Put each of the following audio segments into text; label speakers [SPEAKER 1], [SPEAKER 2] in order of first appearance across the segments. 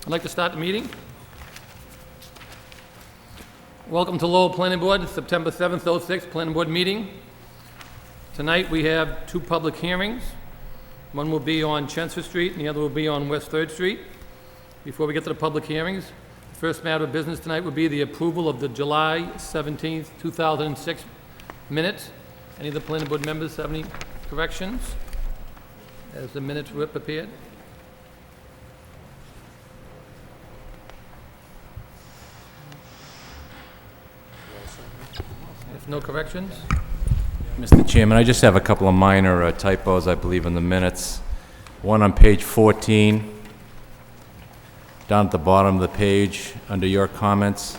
[SPEAKER 1] I'd like to start the meeting. Welcome to Lowell Planning Board, September 7th, 06 Planning Board meeting. Tonight we have two public hearings. One will be on Chelmsford Street and the other will be on West 3rd Street. Before we get to the public hearings, the first matter of business tonight would be the approval of the July 17th, 2006 minutes. Any of the Planning Board members have any corrections as the minutes were prepared? If no corrections?
[SPEAKER 2] Mr. Chairman, I just have a couple of minor typos, I believe, in the minutes. One on page 14, down at the bottom of the page, under your comments,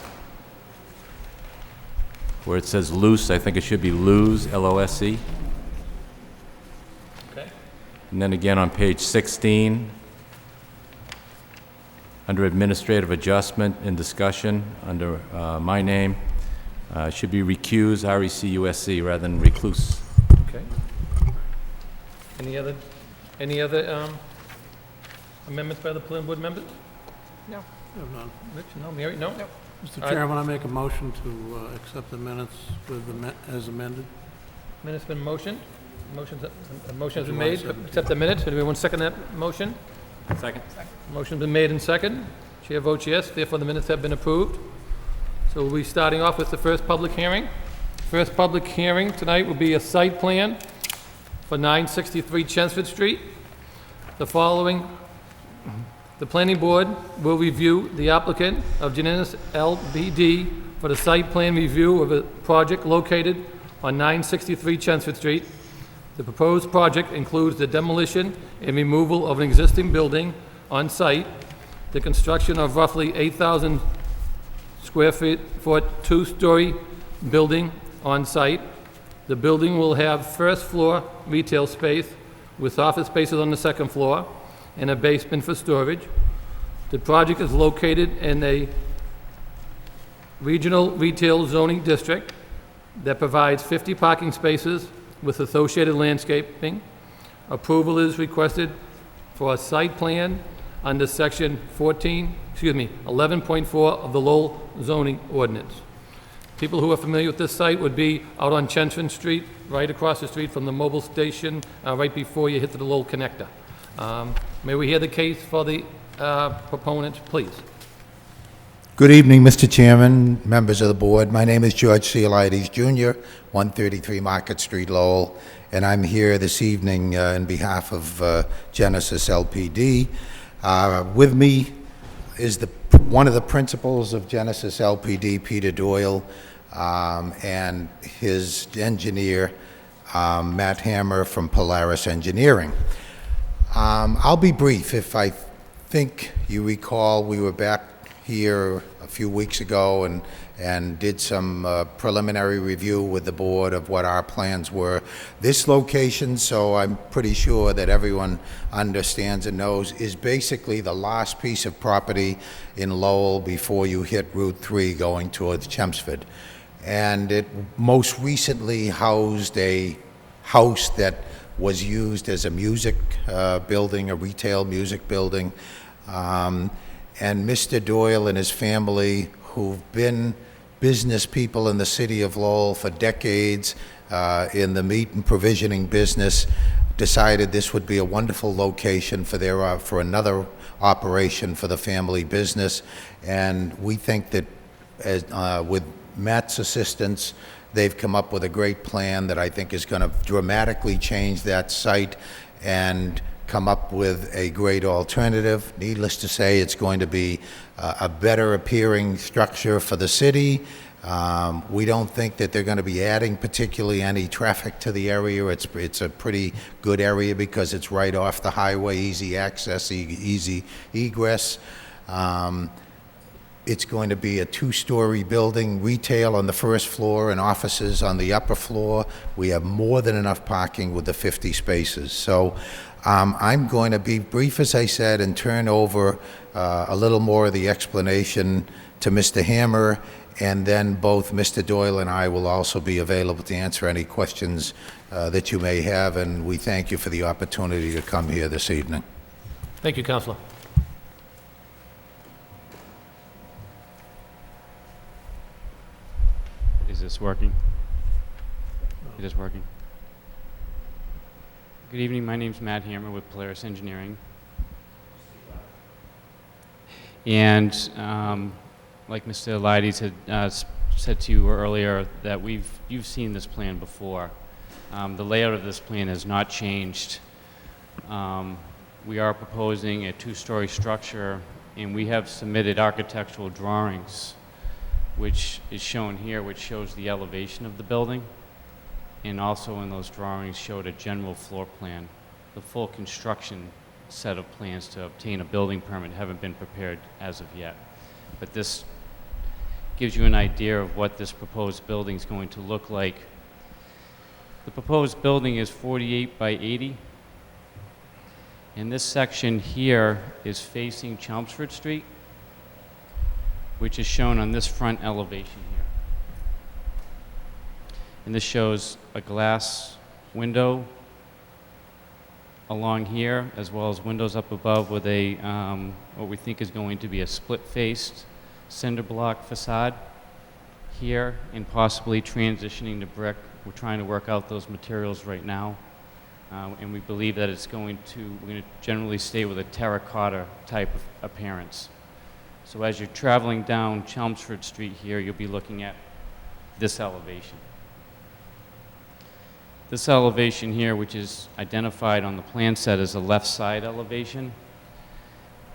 [SPEAKER 2] where it says loose, I think it should be lose, L-O-S-E.
[SPEAKER 1] Okay.
[SPEAKER 2] And then again on page 16, under administrative adjustment and discussion, under my name, should be recuse, R-E-C-U-S-E, rather than recluse.
[SPEAKER 1] Okay. Any other amendments by the planning board members? No.
[SPEAKER 3] Have none.
[SPEAKER 1] Rich, no? Mary, no? No.
[SPEAKER 3] Mr. Chairman, I make a motion to accept the minutes with as amended.
[SPEAKER 1] Minutes been motioned? A motion has been made to accept the minutes. Would anyone second that motion?
[SPEAKER 2] Second.
[SPEAKER 1] Motion's been made and second. Chair votes yes, therefore the minutes have been approved. So we'll be starting off with the first public hearing. First public hearing tonight will be a site plan for 963 Chelmsford Street. The planning board will review the applicant of Genesis LBD for the site plan review of a project located on 963 Chelmsford Street. The proposed project includes the demolition and removal of an existing building on site, the construction of roughly 8,000 square foot, two-story building on site. The building will have first floor retail space with office spaces on the second floor and a basement for storage. The project is located in a regional retail zoning district that provides 50 parking spaces with associated landscaping. Approval is requested for a site plan under section 11.4 of the Lowell zoning ordinance. People who are familiar with this site would be out on Chelmsford Street, right across the street from the mobile station, right before you hit the Lowell connector. May we hear the case for the proponent, please?
[SPEAKER 4] Good evening, Mr. Chairman, members of the board. My name is George Cielides Jr., 133 Market Street, Lowell, and I'm here this evening in behalf of Genesis LPD. With me is one of the principals of Genesis LPD, Peter Doyle, and his engineer, Matt Hammer from Polaris Engineering. I'll be brief. If I think you recall, we were back here a few weeks ago and did some preliminary review with the board of what our plans were. This location, so I'm pretty sure that everyone understands and knows, is basically the last piece of property in Lowell before you hit Route 3 going towards Chelmsford. And it most recently housed a house that was used as a music building, a retail music building. And Mr. Doyle and his family, who've been business people in the city of Lowell for decades in the meat and provisioning business, decided this would be a wonderful location for for another operation for the family business. And we think that with Matt's assistance, they've come up with a great plan that I think is going to dramatically change that site and come up with a great alternative. Needless to say, it's going to be a better appearing structure for the city. We don't think that they're going to be adding particularly any traffic to the area. It's a pretty good area because it's right off the highway, easy access, easy egress. It's going to be a two-story building, retail on the first floor and offices on the upper floor. We have more than enough parking with the 50 spaces. So I'm going to be brief, as I said, and turn over a little more of the explanation to Mr. Hammer, and then both Mr. Doyle and I will also be available to answer any questions that you may have, and we thank you for the opportunity to come here this evening.
[SPEAKER 1] Thank you, Councilor.
[SPEAKER 5] this working? It is working. Good evening, my name's Matt Hammer with Polaris Engineering. And like Mr. Elides had said to you earlier, that you've seen this plan before. The layout of this plan has not changed. We are proposing a two-story structure, and we have submitted architectural drawings, which is shown here, which shows the elevation of the building, and also in those drawings showed a general floor plan. The full construction set of plans to obtain a building permit haven't been prepared as of yet. But this gives you an idea of what this proposed building is going to look like. The proposed building is 48 by 80. And this section here is facing Chelmsford Street, which is shown on this front elevation here. And this shows a glass window along here, as well as windows up above with a, what we think is going to be a split-faced cinder block facade here, and possibly transitioning to brick. We're trying to work out those materials right now. And we believe that we're going to generally stay with a terracotta type of appearance. So as you're traveling down Chelmsford Street here, you'll be looking at this elevation. This elevation here, which is identified on the plan set as the left side elevation,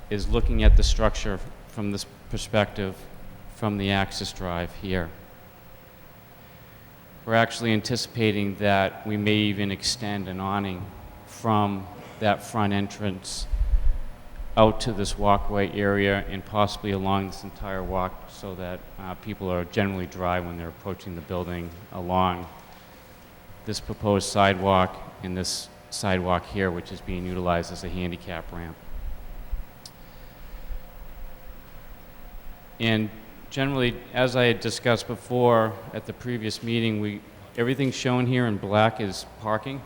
[SPEAKER 5] is looking at the structure from this perspective from the access drive here. We're actually anticipating that we may even extend an awning from that front entrance out to this walkway area and possibly along this entire walk, so that people are generally dry when they're approaching the building along this proposed sidewalk and this sidewalk here, which is being utilized as a handicap ramp. And generally, as I had discussed before at the previous meeting, everything shown here in black is parking.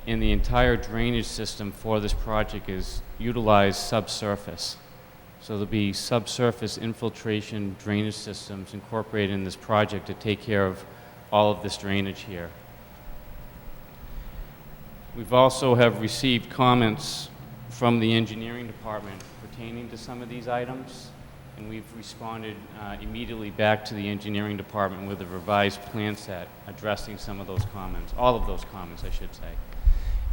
[SPEAKER 5] And the entire drainage system for this project is utilized subsurface. So there'll be subsurface infiltration drainage systems incorporated in this project to take care of all of this drainage here. We've also have received comments from the engineering department pertaining to some of these items, and we've responded immediately back to the engineering department with a revised plan set addressing some of those comments, all of those comments, I should say.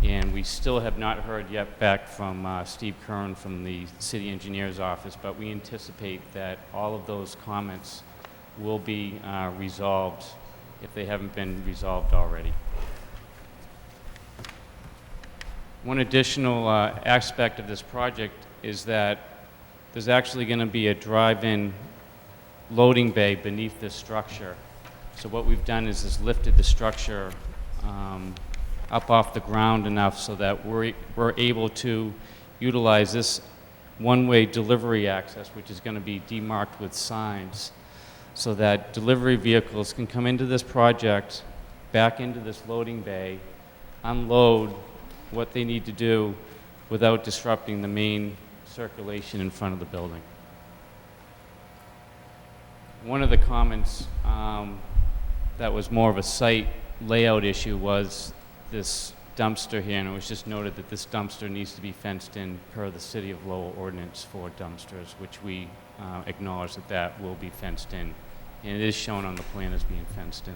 [SPEAKER 5] And we still have not heard yet back from Steve Curran from the city engineer's office, but we anticipate that all of those comments will be resolved if they haven't been resolved already. One additional aspect of this project is that there's actually going to be a drive-in loading bay beneath this structure. So what we've done is lifted the structure up off the ground enough so that we're able to utilize this one-way delivery access, which is going to be demarked with signs, so that delivery vehicles can come into this project, back into this loading bay, unload what they need to do without disrupting the main circulation in front of the building. One of the comments that was more of a site layout issue was this dumpster here, and it was just noted that this dumpster needs to be fenced in per the City of Lowell ordinance for dumpsters, which we acknowledge that will be fenced in, and it is shown on the plan as being fenced in.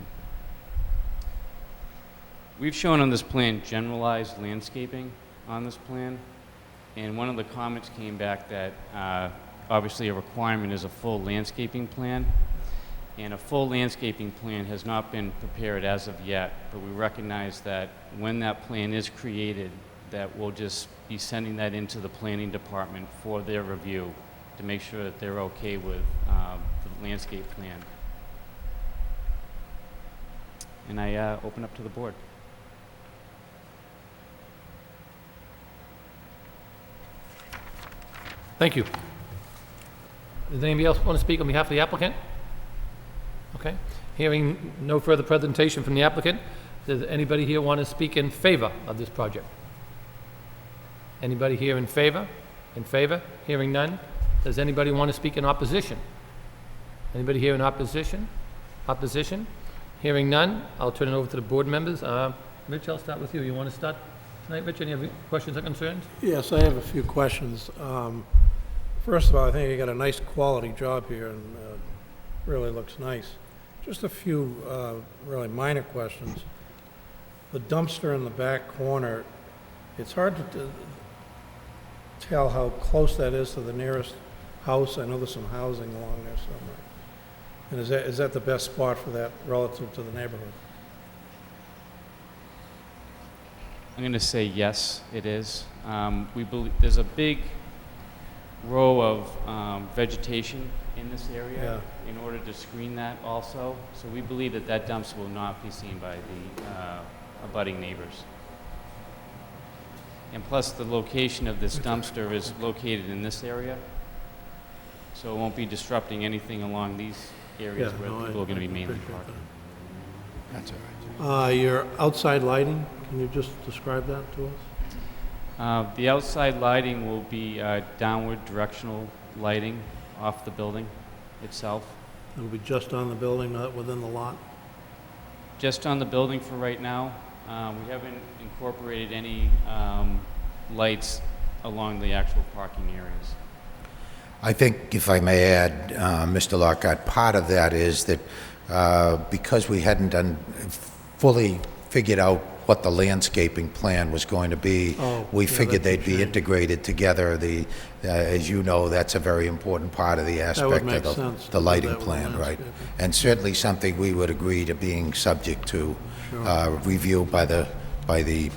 [SPEAKER 5] We've shown on this plan generalized landscaping on this plan, and one of the comments came back that obviously a requirement is a full landscaping plan, and a full landscaping plan has not been prepared as of yet, but we recognize that when that plan is created, that we'll just be sending that into the planning department for their review to make sure that they're okay with the landscape plan. And I open up to the board.
[SPEAKER 1] Thank you. Does anybody else want to speak on behalf of the applicant? Okay. Hearing no further presentation from the applicant, does anybody here want to speak in favor of this project? Anybody here in favor? In favor? Hearing none. Does anybody want to speak in opposition? Anybody here in opposition? Opposition? Hearing none, I'll turn it over to the board members. Rich, I'll start with you. You want to start tonight, Rich? Any questions or concerns?
[SPEAKER 3] Yes, I have a few questions. First of all, I think you got a nice quality job here and really looks nice. Just a few really minor questions. The dumpster in the back corner, it's hard to tell how close that is to the nearest house. I know there's some housing along there somewhere. And is that the best spot for that relative to the neighborhood?
[SPEAKER 5] I'm going to say yes, it is. We believe there's a big row of vegetation in this area in order to screen that also. So we believe that that dumpster will not be seen by the abutting neighbors. And plus, the location of this dumpster is located in this area, so it won't be disrupting anything along these areas where people are going to be mainly parking.
[SPEAKER 4] That's all right.
[SPEAKER 3] Your outside lighting, can you just describe that to us?
[SPEAKER 5] The outside lighting will be downward directional lighting off the building itself.
[SPEAKER 3] It'll be just on the building, not within the lot?
[SPEAKER 5] Just on the building for right now. We haven't incorporated any lights along the actual parking areas.
[SPEAKER 4] I think, if I may add, Mr. Lockhart, part of that is that because we hadn't fully figured out what the landscaping plan was going to be, we figured they'd be integrated together. As you know, that's a very important part of the aspect of the lighting plan, right? And certainly something we would agree to being subject to review by the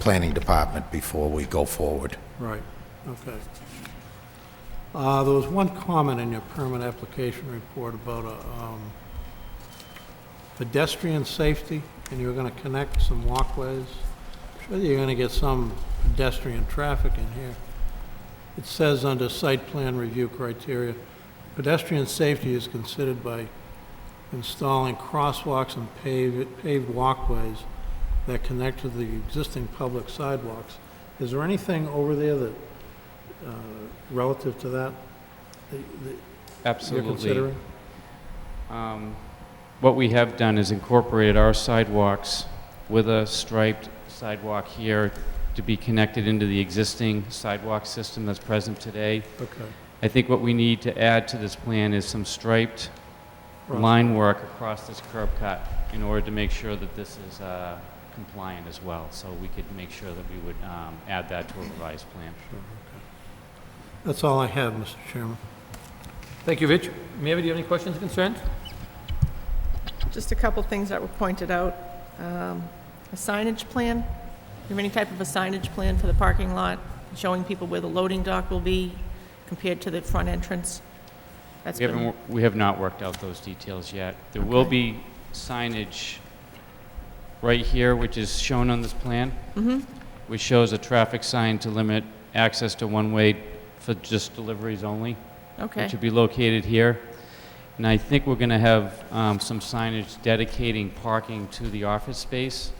[SPEAKER 4] planning department before we go forward.
[SPEAKER 3] Right, okay. There was one comment in your permit application report about pedestrian safety, and you were going to connect some walkways. I'm sure you're going to get some pedestrian traffic in here. It says under site plan review criteria, pedestrian safety is considered by installing crosswalks and paved walkways that connect to the existing public sidewalks. Is there anything over there that, relative to that
[SPEAKER 5] Absolutely.
[SPEAKER 3] you're considering?
[SPEAKER 5] What we have done is incorporated our sidewalks with a striped sidewalk here to be connected into the existing sidewalk system that's present today.
[SPEAKER 3] Okay.
[SPEAKER 5] I think what we need to add to this plan is some striped line work across this curb cut in order to make sure that this is compliant as well. So we could make sure that we would add that to a revised plan.
[SPEAKER 3] Sure, okay. That's all I have, Mr. Chairman.
[SPEAKER 1] Thank you, Rich. Mary, do you have any questions or concerns?
[SPEAKER 6] Just a couple things that were pointed out. A signage plan. Do you have any type of a signage plan for the parking lot, showing people where the loading dock will be compared to the front entrance?
[SPEAKER 5] We have not worked out those details yet. There will be signage right here, which is shown on this plan, which shows a traffic sign to limit access to one-way for just deliveries only, which would be located here. And I think we're going to have some signage dedicating parking to the office space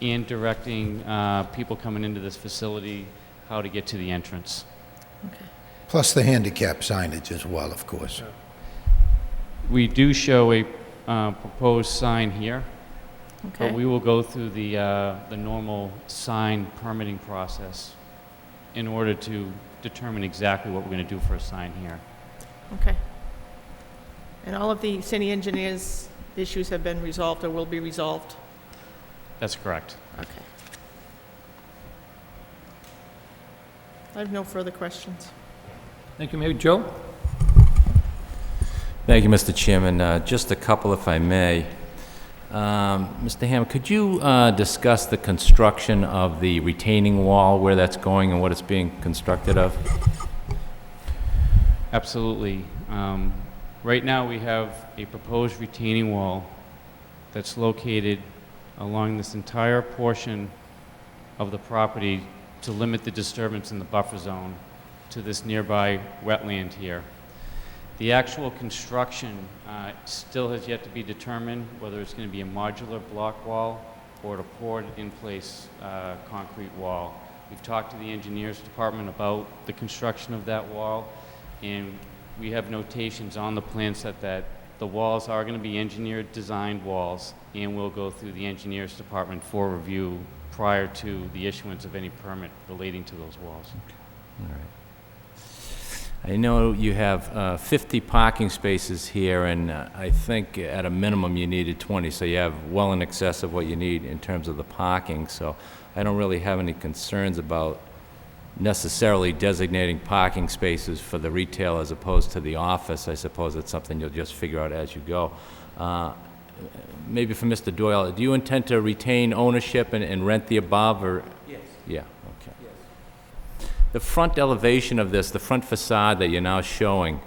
[SPEAKER 5] and directing people coming into this facility how to get to the entrance.
[SPEAKER 6] Okay.
[SPEAKER 4] Plus the handicap signage as well, of course.
[SPEAKER 5] We do show a proposed sign here,
[SPEAKER 6] Okay.
[SPEAKER 5] but we will go through the normal sign permitting process in order to determine exactly what we're going to do for a sign here.
[SPEAKER 6] Okay. And all of the city engineers' issues have been resolved or will be resolved?
[SPEAKER 5] That's correct.
[SPEAKER 6] Okay. I have no further questions.
[SPEAKER 1] Thank you, Mary. Joe?
[SPEAKER 2] Thank you, Mr. Chairman. Just a couple, if I may. Mr. Ham, could you discuss the construction of the retaining wall, where that's going and what it's being constructed of?
[SPEAKER 5] Absolutely. Right now, we have a proposed retaining wall that's located along this entire portion of the property to limit the disturbance in the buffer zone to this nearby wetland here. The actual construction still has yet to be determined, whether it's going to be a modular block wall or a poured-in-place concrete wall. We've talked to the engineers department about the construction of that wall, and we have notations on the plan set that the walls are going to be engineered, designed walls, and will go through the engineers department for review prior to the issuance of any permit relating to those walls.
[SPEAKER 2] All right. I know you have 50 parking spaces here, and I think at a minimum you needed 20, so you have well in excess of what you need in terms of the parking. So I don't really have any concerns about necessarily designating parking spaces for the retail as opposed to the office. I suppose it's something you'll just figure out as you go. Maybe for Mr. Doyle, do you intend to retain ownership and rent the above, or?
[SPEAKER 7] Yes,
[SPEAKER 2] Yeah, okay.
[SPEAKER 7] yes.
[SPEAKER 2] The front elevation of this, the front facade that you're now showing,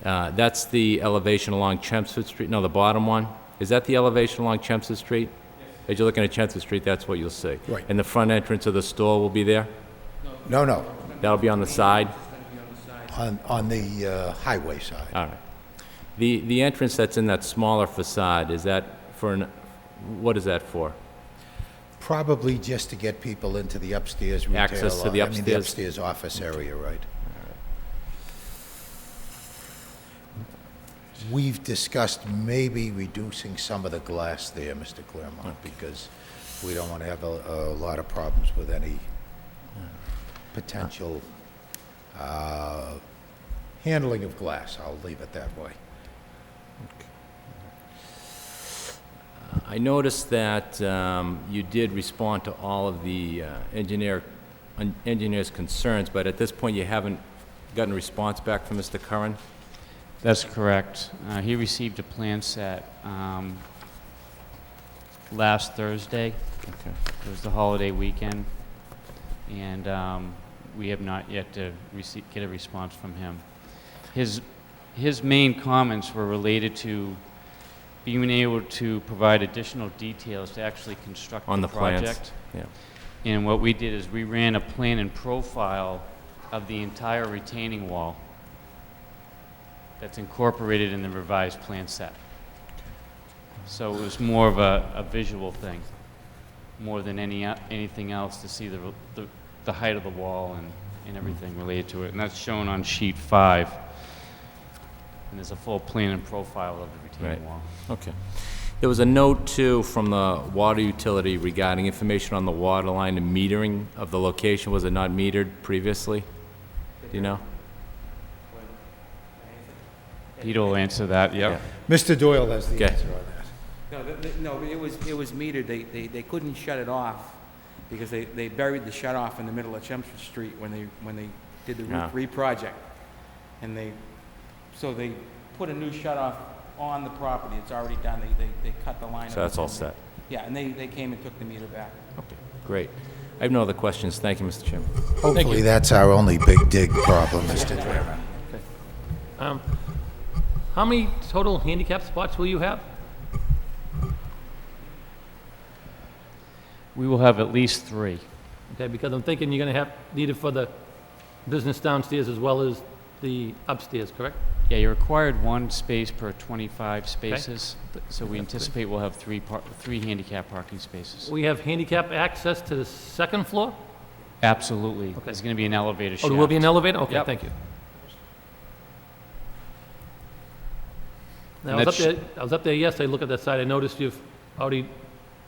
[SPEAKER 2] that's the elevation along Chelmsford Street? No, the bottom one? Is that the elevation along Chelmsford Street? Yes. As you're looking at Chelmsford Street, that's what you'll see?
[SPEAKER 4] Right.
[SPEAKER 2] And the front entrance of the store will be there?
[SPEAKER 4] No,
[SPEAKER 2] That'll be on the side?
[SPEAKER 4] on the highway side.
[SPEAKER 2] All right. The entrance that's in that smaller facade, is that for what is that for?
[SPEAKER 4] Probably just to get people into the upstairs retail.
[SPEAKER 2] Access to the
[SPEAKER 4] I mean, the
[SPEAKER 2] upstairs?
[SPEAKER 4] upstairs office area, right. We've discussed maybe reducing some of the glass there, Mr. Claremont, because we don't want to have a lot of problems with any potential handling of glass. I'll leave it that way.
[SPEAKER 2] I noticed that you did respond to all of the engineer's concerns, but at this point you haven't gotten a response back from Mr. Curran?
[SPEAKER 5] That's correct. He received a plan set last Thursday.
[SPEAKER 2] Okay.
[SPEAKER 5] It was the holiday weekend, and we have not yet to get a response from him. His main comments were related to being able to provide additional details to actually construct
[SPEAKER 2] On
[SPEAKER 5] the
[SPEAKER 2] the plans?
[SPEAKER 5] project.
[SPEAKER 2] Yeah.
[SPEAKER 5] And what we did is we ran a plan and profile of the entire retaining wall that's incorporated in the revised plan set. So it was more of a visual thing, more than anything else, to see the height of the wall and everything related to it. And that's shown on sheet 5. And there's a full plan and profile of the retaining
[SPEAKER 2] Right.
[SPEAKER 5] wall.
[SPEAKER 2] Okay. There was a note, too, from the water utility regarding information on the water line and metering of the location. Was it not metered previously? Do you know?
[SPEAKER 5] Peter will answer that, yep.
[SPEAKER 4] Mr. Doyle has the
[SPEAKER 2] Okay.
[SPEAKER 4] answer on that.
[SPEAKER 7] No, it was metered. They couldn't shut it off because they buried the shut off in the middle of Chelmsford Street when they did the
[SPEAKER 2] Ah.
[SPEAKER 7] Route 3 project. And so they put a new shut off on the property. It's already done. They cut the line.
[SPEAKER 2] So that's all set.
[SPEAKER 7] Yeah, and they came and took the meter back.
[SPEAKER 2] Okay, great. I have no other questions. Thank you, Mr. Chairman.
[SPEAKER 4] Hopefully, that's our only big dig problem, Mr. Chairman.
[SPEAKER 1] How many total handicap spots will you have?
[SPEAKER 5] We will have at least 3.
[SPEAKER 1] Okay, because I'm thinking you're gonna need it for the business downstairs as well as the upstairs, correct?
[SPEAKER 5] Yeah, you're required 1 space per 25 spaces, so we anticipate we'll have 3 handicap parking spaces.
[SPEAKER 1] We have handicap access to the second floor?
[SPEAKER 5] Absolutely. There's going to be an elevator
[SPEAKER 1] Oh,
[SPEAKER 5] shaft.
[SPEAKER 1] there will be an elevator? Okay,
[SPEAKER 5] Yep.
[SPEAKER 1] thank you. Now,
[SPEAKER 5] And
[SPEAKER 1] I was up there yesterday, look at that site, I noticed you've already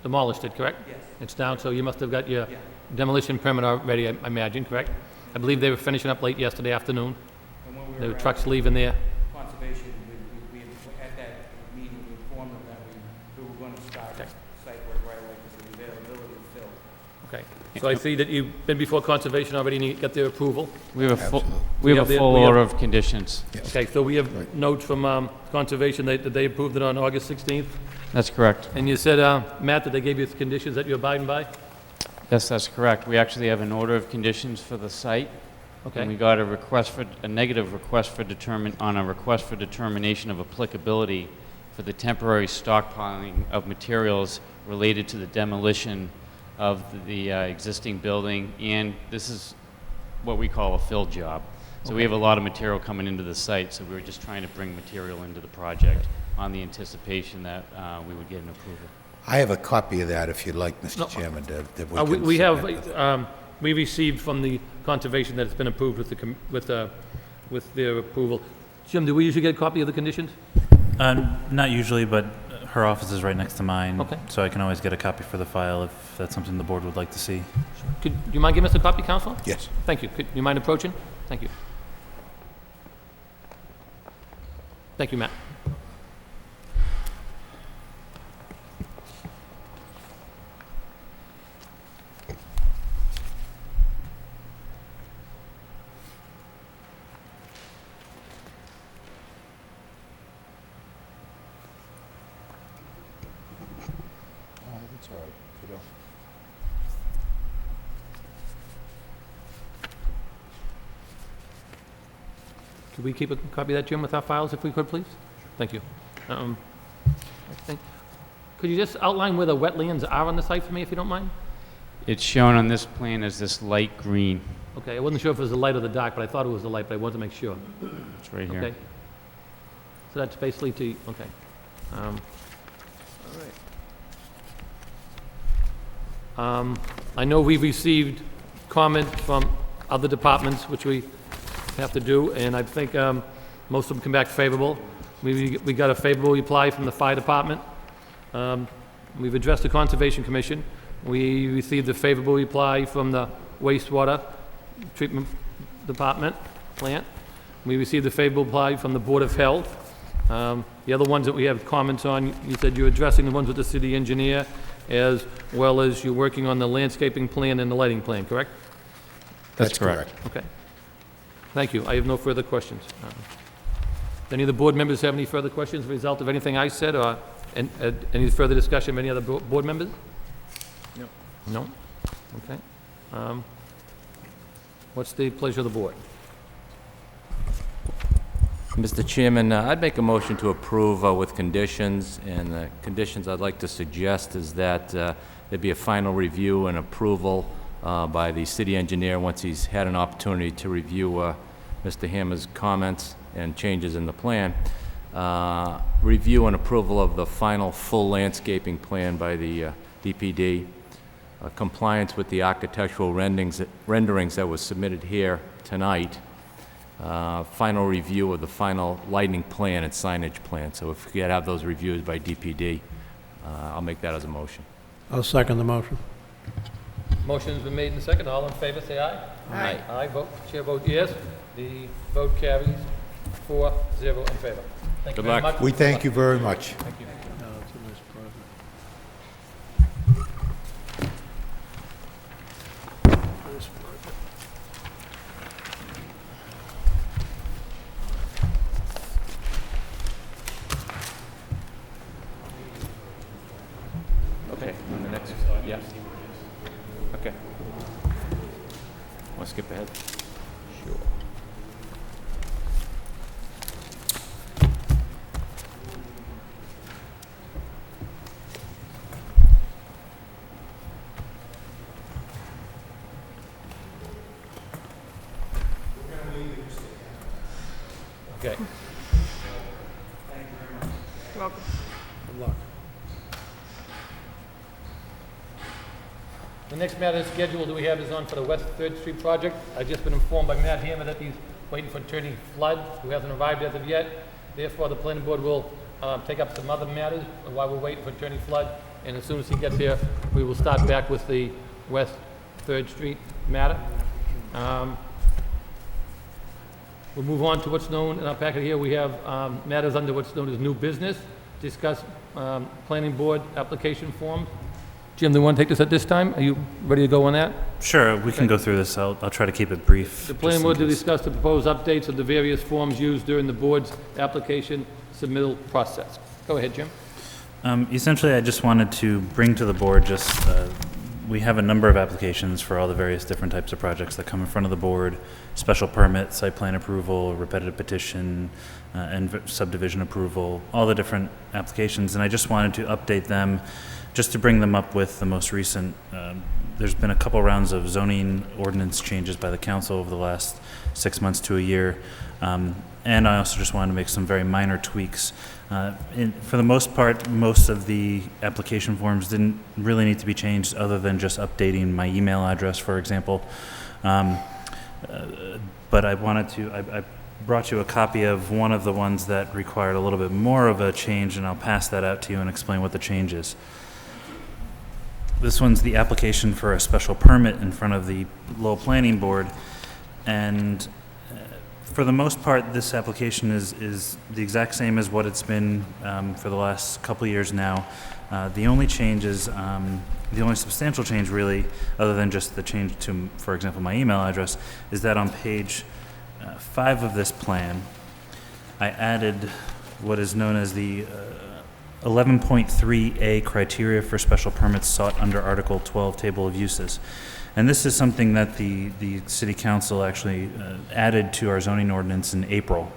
[SPEAKER 1] demolished it, correct?
[SPEAKER 7] Yes.
[SPEAKER 1] It's down, so you must have got your
[SPEAKER 7] Yeah.
[SPEAKER 1] demolition permit already, I imagine, correct? I believe they were finishing up late yesterday afternoon.
[SPEAKER 7] And when we
[SPEAKER 1] There
[SPEAKER 7] were
[SPEAKER 1] were
[SPEAKER 7] at
[SPEAKER 1] trucks leaving there.
[SPEAKER 7] Conservation, we at that meeting, we informed them that we were going to start
[SPEAKER 1] Okay.
[SPEAKER 7] site work right away because of the availability of fill.
[SPEAKER 1] Okay. So I see that you've been before Conservation already, and you got their approval.
[SPEAKER 5] We have a full,
[SPEAKER 4] Absolutely.
[SPEAKER 5] we have
[SPEAKER 1] have
[SPEAKER 5] a
[SPEAKER 1] the-
[SPEAKER 5] full
[SPEAKER 1] we have-
[SPEAKER 5] order of conditions.
[SPEAKER 1] Okay, so we have notes from Conservation that they approved it on August 16th.
[SPEAKER 5] That's correct.
[SPEAKER 1] And you said, Matt, that they gave you the conditions that you're abiding by?
[SPEAKER 5] Yes, that's correct. We actually have an order of conditions for the site. And we
[SPEAKER 1] Okay,
[SPEAKER 5] got a negative request for determination of applicability for the temporary stockpiling of materials related to the demolition of the existing building, and this is what we call a fill job. So we have a lot of material coming into the site, so we were just trying to bring material into the project on the anticipation that we would get an approval.
[SPEAKER 4] I have a copy of that, if you'd like,
[SPEAKER 1] No.
[SPEAKER 4] Mr. Chairman, that we
[SPEAKER 1] We
[SPEAKER 4] can
[SPEAKER 1] we have,
[SPEAKER 4] submit.
[SPEAKER 1] we received from the Conservation that it's been approved with their approval. Jim, do we usually get a copy of the conditions?
[SPEAKER 8] Not usually, but her office is right next to mine.
[SPEAKER 1] Okay.
[SPEAKER 8] So I can always get a copy for the file if that's something the board would like to see.
[SPEAKER 1] Do you mind giving us a copy, Counselor?
[SPEAKER 4] Yes.
[SPEAKER 1] Thank you. Could you mind approaching? Thank you. Thank you, Matt.
[SPEAKER 4] That's all right.
[SPEAKER 1] Could we keep a copy of that, Jim, with our files, if we could, please? Thank you. I think- Could you just outline where the wetlands are on the site for me, if you don't mind?
[SPEAKER 5] It's shown on this plan as this light green.
[SPEAKER 1] Okay, I wasn't sure if it was the light or the dark, but I thought it was the light, but I wanted to make sure.
[SPEAKER 5] It's right here.
[SPEAKER 1] Okay. So that's basically to, okay. All right. I know we've received comment from other departments, which we have to do, and I think most of them come back favorable. We got a favorable reply from the fire department. We've addressed the Conservation Commission. We received a favorable reply from the wastewater treatment department plant. We received a favorable reply from the Board of Health. The other ones that we have comments on, you said you're addressing the ones with the city engineer, as well as you're working on the landscaping plan and the lighting plan, correct?
[SPEAKER 4] That's correct.
[SPEAKER 1] Okay. Thank you. I have no further questions. Do any of the board members have any further questions as a result of anything I said, or any further discussion of any other board members? No. No? Okay. What's the pleasure of the board?
[SPEAKER 2] Mr. Chairman, I'd make a motion to approve with conditions, and the conditions I'd like to suggest is that there be a final review and approval by the city engineer once he's had an opportunity to review Mr. Hammer's comments and changes in the plan. Review and approval of the final full landscaping plan by the DPD. Compliance with the architectural renderings that was submitted here tonight. Final review of the final lighting plan and signage plan. So if we could have those reviews by DPD, I'll make that as a motion.
[SPEAKER 3] I'll second the motion.
[SPEAKER 1] Motion's been made and second. All in favor, say aye.
[SPEAKER 2] Aye.
[SPEAKER 1] Aye, vote, chair votes yes. The vote carries 4-0 in favor. Thank you
[SPEAKER 2] Good
[SPEAKER 1] very
[SPEAKER 2] luck.
[SPEAKER 1] much.
[SPEAKER 4] We thank you very much.
[SPEAKER 1] Thank you.
[SPEAKER 3] No, it's a nice project. Nice project.
[SPEAKER 2] Okay, on the next, yeah. Okay. Want to skip ahead? Sure.
[SPEAKER 1] Okay.
[SPEAKER 6] Welcome.
[SPEAKER 3] Good luck.
[SPEAKER 1] The next matter scheduled that we have is on for the West 3rd Street project. I've just been informed by Matt Hammer that he's waiting for Attorney Flood, who hasn't arrived as of yet. Therefore, the planning board will take up some other matters while we're waiting for Attorney Flood. And as soon as he gets here, we will start back with the West 3rd Street matter. We'll move on to what's known in our packet here. We have matters under what's known as new business. Discuss planning board application forms. Jim, do you want to take this at this time? Are you ready to go on that?
[SPEAKER 8] Sure, we can go through this. I'll try to keep it brief.
[SPEAKER 1] The
[SPEAKER 8] just
[SPEAKER 1] planning
[SPEAKER 8] in
[SPEAKER 1] board to
[SPEAKER 8] case.
[SPEAKER 1] discuss the proposed updates of the various forms used during the board's application submittal process. Go ahead, Jim.
[SPEAKER 8] Essentially, I just wanted to bring to the board we have a number of applications for all the various different types of projects that come in front of the board: special permit, site plan approval, repetitive petition, and subdivision approval, all the different applications. And I just wanted to update them just to bring them up with the most recent. There's been a couple rounds of zoning ordinance changes by the council over the last 6 months to a year. And I also just wanted to make some very minor tweaks. For the most part, most of the application forms didn't really need to be changed other than just updating my email address, for example. But I wanted to, I brought you a copy of one of the ones that required a little bit more of a change, and I'll pass that out to you and explain what the change is. This one's the application for a special permit in front of the Lowell Planning Board, and for the most part, this application is the exact same as what it's been for the last couple of years now. The only change is, the only substantial change really, other than just the change to, for example, my email address, is that on page 5 of this plan, I added what is known as the 11.3A criteria for special permits sought under Article 12 Table of Uses. And this is something that the City Council actually added to our zoning ordinance in April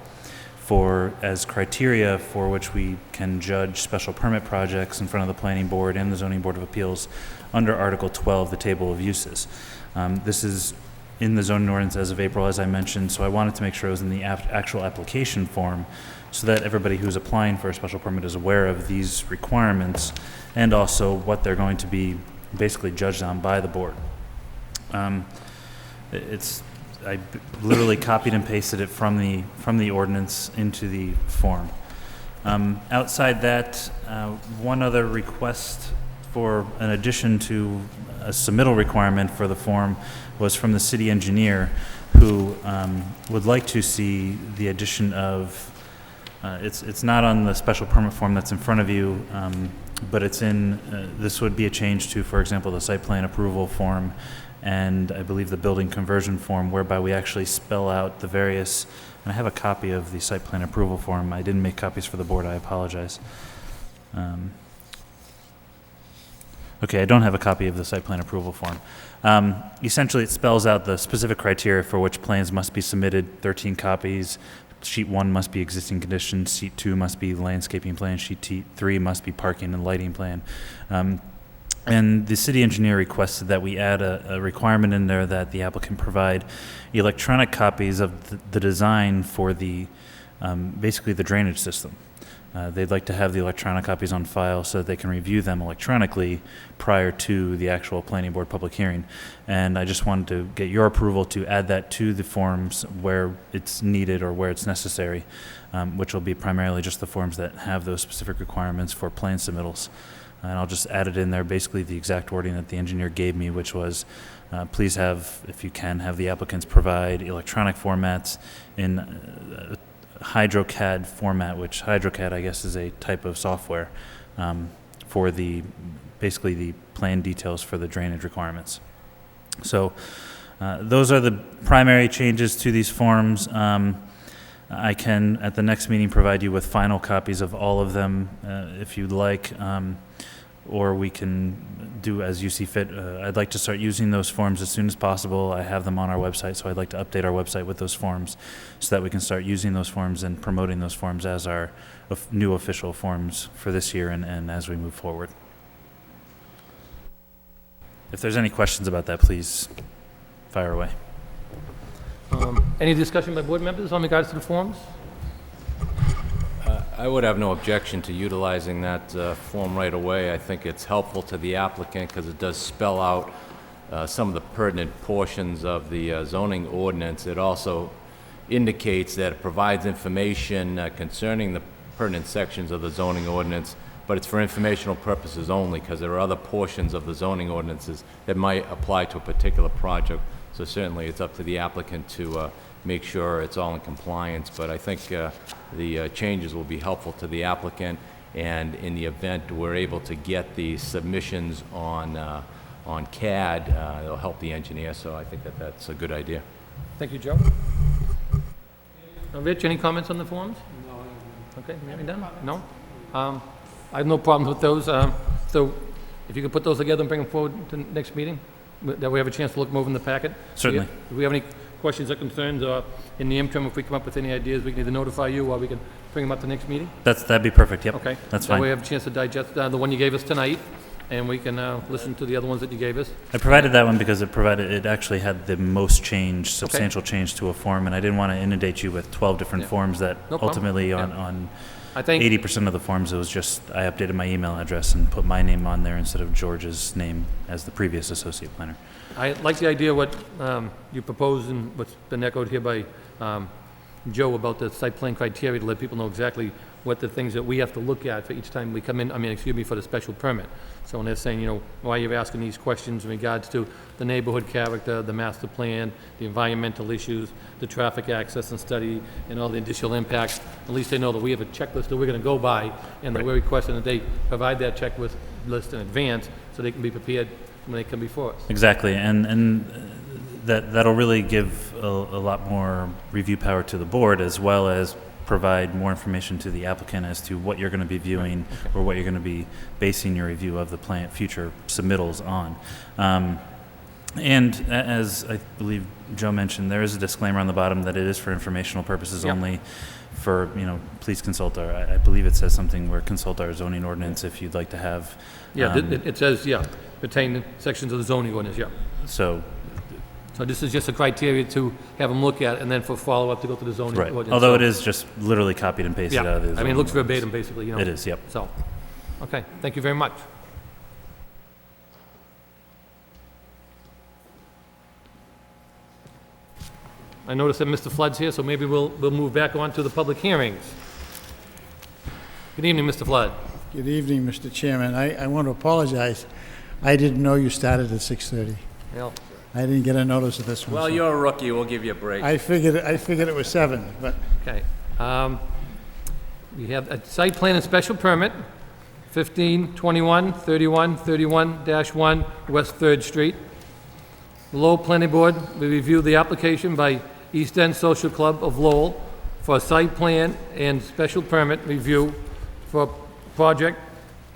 [SPEAKER 8] as criteria for which we can judge special permit projects in front of the Planning Board and the Zoning Board of Appeals under Article 12, the Table of Uses. This is in the zoning ordinance as of April, as I mentioned, so I wanted to make sure it was in the actual application form so that everybody who's applying for a special permit is aware of these requirements and also what they're going to be basically judged on by the board. I literally copied and pasted it from the ordinance into the form. Outside that, one other request for an addition to a submittal requirement for the form was from the city engineer, who would like to see the addition of, it's not on the special permit form that's in front of you, but it's in, this would be a change to, for example, the site plan approval form and I believe the building conversion form, whereby we actually spell out the various, and I have a copy of the site plan approval form. I didn't make copies for the board, I apologize. Okay, I don't have a copy of the site plan approval form. Essentially, it spells out the specific criteria for which plans must be submitted, 13 copies. Sheet 1 must be existing conditions, sheet 2 must be landscaping plan, sheet 3 must be parking and lighting plan. And the city engineer requested that we add a requirement in there that the applicant provide electronic copies of the design for the, basically the drainage system. They'd like to have the electronic copies on file so that they can review them electronically prior to the actual planning board public hearing. And I just wanted to get your approval to add that to the forms where it's needed or where it's necessary, which will be primarily just the forms that have those specific requirements for plan submittals. And I'll just add it in there, basically the exact wording that the engineer gave me, which was, please have, if you can, have the applicants provide electronic formats in HydroCAD format, which HydroCAD, I guess, is a type of software for basically the plan details for the drainage requirements. So those are the primary changes to these forms. I can, at the next meeting, provide you with final copies of all of them if you'd like, or we can do as you see fit. I'd like to start using those forms as soon as possible. I have them on our website, so I'd like to update our website with those forms so that we can start using those forms and promoting those forms as our new official forms for this year and as we move forward. If there's any questions about that, please fire away.
[SPEAKER 1] Any discussion by board members on regards to the forms?
[SPEAKER 2] I would have no objection to utilizing that form right away. I think it's helpful to the applicant because it does spell out some of the pertinent portions of the zoning ordinance. It also indicates that it provides information concerning the pertinent sections of the zoning ordinance, but it's for informational purposes only because there are other portions of the zoning ordinances that might apply to a particular project. So certainly it's up to the applicant to make sure it's all in compliance, but I think the changes will be helpful to the applicant, and in the event we're able to get the submissions on CAD, it'll help the engineer, so I think that's a good idea.
[SPEAKER 1] Thank you, Joe. Rich, any comments on the forms? No. Okay, you done? No? I have no problems with those, so if you could put those together and bring them forward to the next meeting, that we have a chance to look them over in the packet.
[SPEAKER 8] Certainly.
[SPEAKER 1] If we have any questions or concerns, or in the interim, if we come up with any ideas, we can either notify you or we can bring them up to the next meeting?
[SPEAKER 8] That'd be perfect, yep.
[SPEAKER 1] Okay.
[SPEAKER 8] That's
[SPEAKER 1] That
[SPEAKER 8] fine.
[SPEAKER 1] way we have a chance to digest the one you gave us tonight, and we can listen to the other ones that you gave us.
[SPEAKER 8] I provided that one because it actually had the most change, substantial change to a form, and I didn't want to inundate you with 12 different forms that
[SPEAKER 1] No problem.
[SPEAKER 8] ultimately
[SPEAKER 1] Yeah.
[SPEAKER 8] on
[SPEAKER 1] I think
[SPEAKER 8] 80% of the forms, it was just, I updated my email address and put my name on there instead of George's name as the previous associate planner.
[SPEAKER 1] I like the idea what you proposed and what's been echoed here by Joe about the site plan criteria to let people know exactly what the things that we have to look at for each time we come in, for the special permit. So when they're saying, why you're asking these questions in regards to the neighborhood character, the master plan, the environmental issues, the traffic access and study, and all the additional impacts, at least they know that we have a checklist that we're gonna go by, and that we're requesting that they provide that checklist in advance, so they can be prepared when they come before us.
[SPEAKER 8] Exactly, and that'll really give a lot more review power to the board, as well as provide more information to the applicant as to what you're going to be viewing or what you're going to be basing your review of the plan, future submittals on. And as I believe Joe mentioned, there is a disclaimer on the bottom that it is for informational purposes only. For, please consult our, I believe it says something where consult our zoning ordinance if you'd like to have.
[SPEAKER 1] It says, pertain to sections of the zoning ordinance,
[SPEAKER 8] So
[SPEAKER 1] this is just a criteria to have them look at, and then for follow-up to go to the zoning
[SPEAKER 8] right.
[SPEAKER 1] ordinance.
[SPEAKER 8] Although
[SPEAKER 1] So-
[SPEAKER 8] it is just literally copied and pasted out of the
[SPEAKER 1] it
[SPEAKER 8] zoning
[SPEAKER 1] looks
[SPEAKER 8] ordinance.
[SPEAKER 1] verbatim, basically,
[SPEAKER 8] It is, yep.
[SPEAKER 1] So, okay, thank you very much. I noticed that Mr. Flood's here, so maybe we'll move back on to the public hearings. Good evening, Mr. Flood.
[SPEAKER 9] Good evening, Mr. Chairman. I want to apologize. I didn't know you started at 6:30.
[SPEAKER 1] Well,
[SPEAKER 9] I didn't get a notice of this one.
[SPEAKER 2] Well,
[SPEAKER 9] so
[SPEAKER 2] you're a rookie, we'll give you a break.
[SPEAKER 9] I figured it was 7, but
[SPEAKER 1] okay. We have a site plan and special permit, 1521-3131-1 West 3rd Street. The Lowell Planning Board will review the application by East End Social Club of Lowell for a site plan and special permit review for a project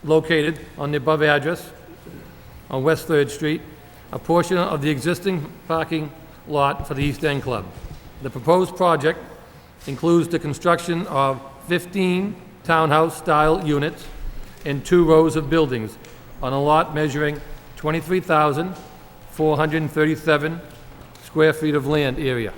[SPEAKER 1] located on the above address on West 3rd Street, a portion of the existing parking lot for the East End Club. The proposed project includes the construction of 15 townhouse-style units and 2 rows of buildings on a lot measuring 23,437 square feet of land area.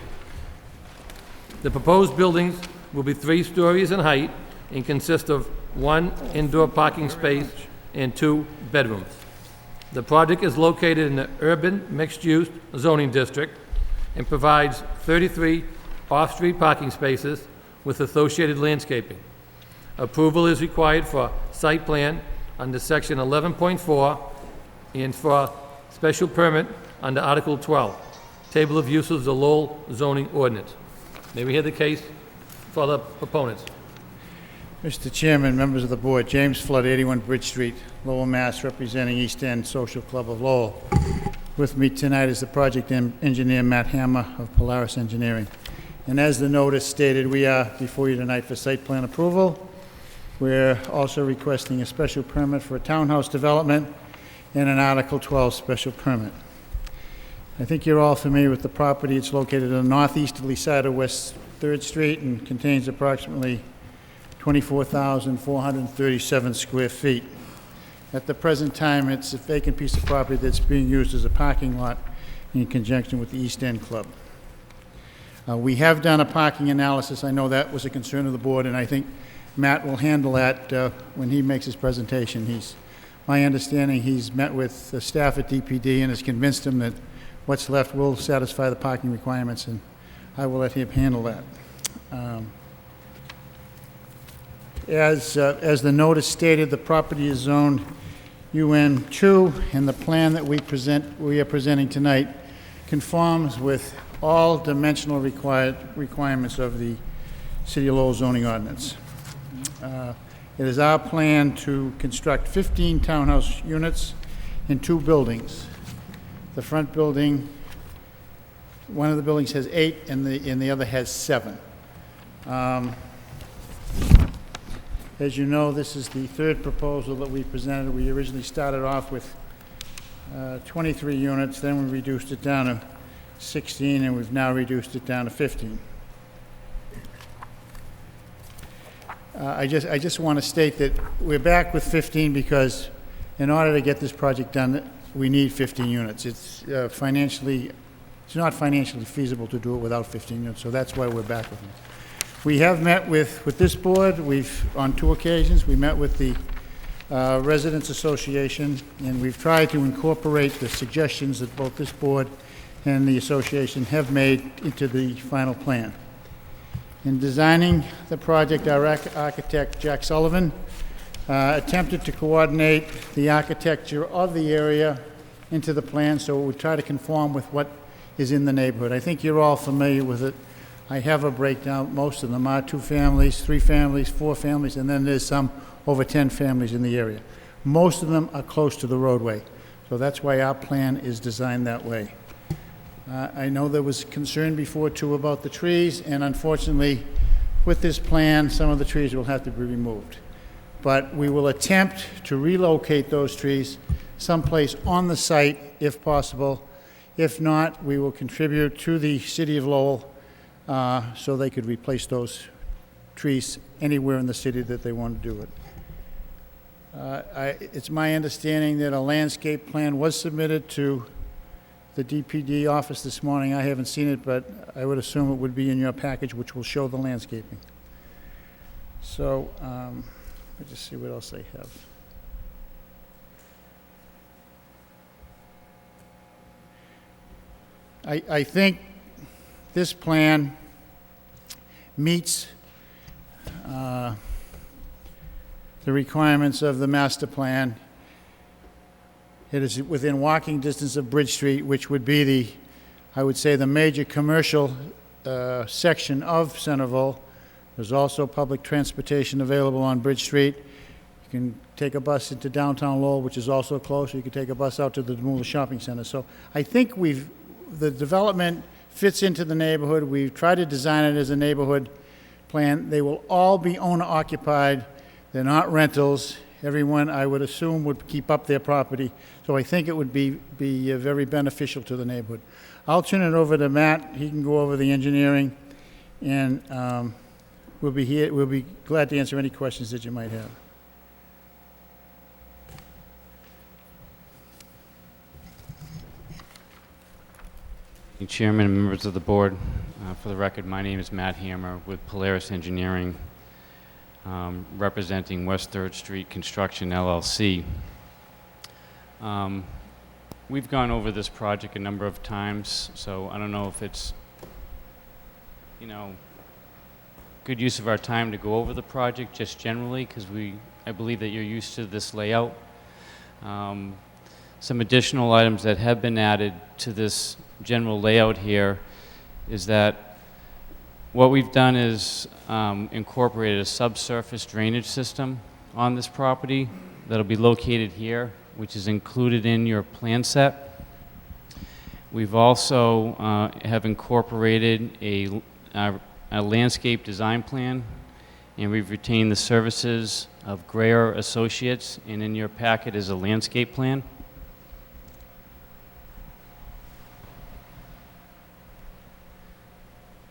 [SPEAKER 1] The proposed buildings will be 3 stories in height and consist of 1 indoor parking space and 2 bedrooms. The project is located in the urban mixed-use zoning district and provides 33 off-street parking spaces with associated landscaping. Approval is required for site plan under section 11.4 and for special permit under Article 12, Table of Uses of the Lowell zoning ordinance. May we hear the case for the proponents?
[SPEAKER 9] Mr. Chairman, members of the board, James Flood, 81 Bridge Street, Lowell, Mass., representing East End Social Club of Lowell. With me tonight is the project engineer, Matt Hammer of Polaris Engineering. And as the notice stated, we are before you tonight for site plan approval. We're also requesting a special permit for a townhouse development and an Article 12 special permit. I think you're all familiar with the property. It's located on the northeasterly side of West 3rd Street and contains approximately 24,437 square feet. At the present time, it's a vacant piece of property that's being used as a parking lot in conjunction with the East End Club. We have done a parking analysis. I know that was a concern of the board, and I think Matt will handle that when he makes his presentation. My understanding, he's met with the staff at DPD and has convinced him that what's left will satisfy the parking requirements, and I will let him handle that. As the notice stated, the property is zoned UN2, and the plan that we are presenting tonight conforms with all dimensional requirements of the City of Lowell zoning ordinance. It is our plan to construct 15 townhouse units in 2 buildings. The front building, one of the buildings has 8 and the other has 7. As you know, this is the 3rd proposal that we presented. We originally started off with 23 units, then we reduced it down to 16, and we've now reduced it down to 15. I just want to state that we're back with 15 because in order to get this project done, we need 15 units. It's not financially feasible to do it without 15 units, so that's why we're back with it. We have met with this board. On 2 occasions, we met with the Residents Association, and we've tried to incorporate the suggestions that both this board and the association have made into the final plan. In designing the project, our architect, Jack Sullivan, attempted to coordinate the architecture of the area into the plan so it would try to conform with what is in the neighborhood. I think you're all familiar with it. I have a breakdown. Most of them are 2 families, 3 families, 4 families, and then there's some over 10 families in the area. Most of them are close to the roadway, so that's why our plan is designed that way. I know there was concern before, too, about the trees, and unfortunately, with this plan, some of the trees will have to be removed. But we will attempt to relocate those trees someplace on the site if possible. If not, we will contribute to the city of Lowell so they could replace those trees anywhere in the city that they want to do it. It's my understanding that a landscape plan was submitted to the DPD office this morning. I haven't seen it, but I would assume it would be in your package, which will show the landscaping. So, let me just see what else I have. I think this plan meets the requirements of the master plan. It is within walking distance of Bridge Street, which would be I would say, the major commercial section of Centerville. There's also public transportation available on Bridge Street. You can take a bus into downtown Lowell, which is also close. You can take a bus out to the Demula Shopping Center. So I think the development fits into the neighborhood. We've tried to design it as a neighborhood plan. They will all be owner-occupied. They're not rentals. Everyone, I would assume, would keep up their property. So I think it would be very beneficial to the neighborhood. I'll turn it over to Matt. He can go over the engineering, and we'll be glad to answer any questions that you might have.
[SPEAKER 5] Chairman and members of the board, for the record, my name is Matt Hammer with Polaris Engineering, representing West 3rd Street Construction, LLC. We've gone over this project a number of times, so I don't know if it's, good use of our time to go over the project just generally, because I believe that you're used to this layout. Some additional items that have been added to this general layout here is that what we've done is incorporated a subsurface drainage system on this property that'll be located here, which is included in your plan set. We've also have incorporated a landscape design plan, and we've retained the services of Grayer Associates, and in your packet is a landscape plan.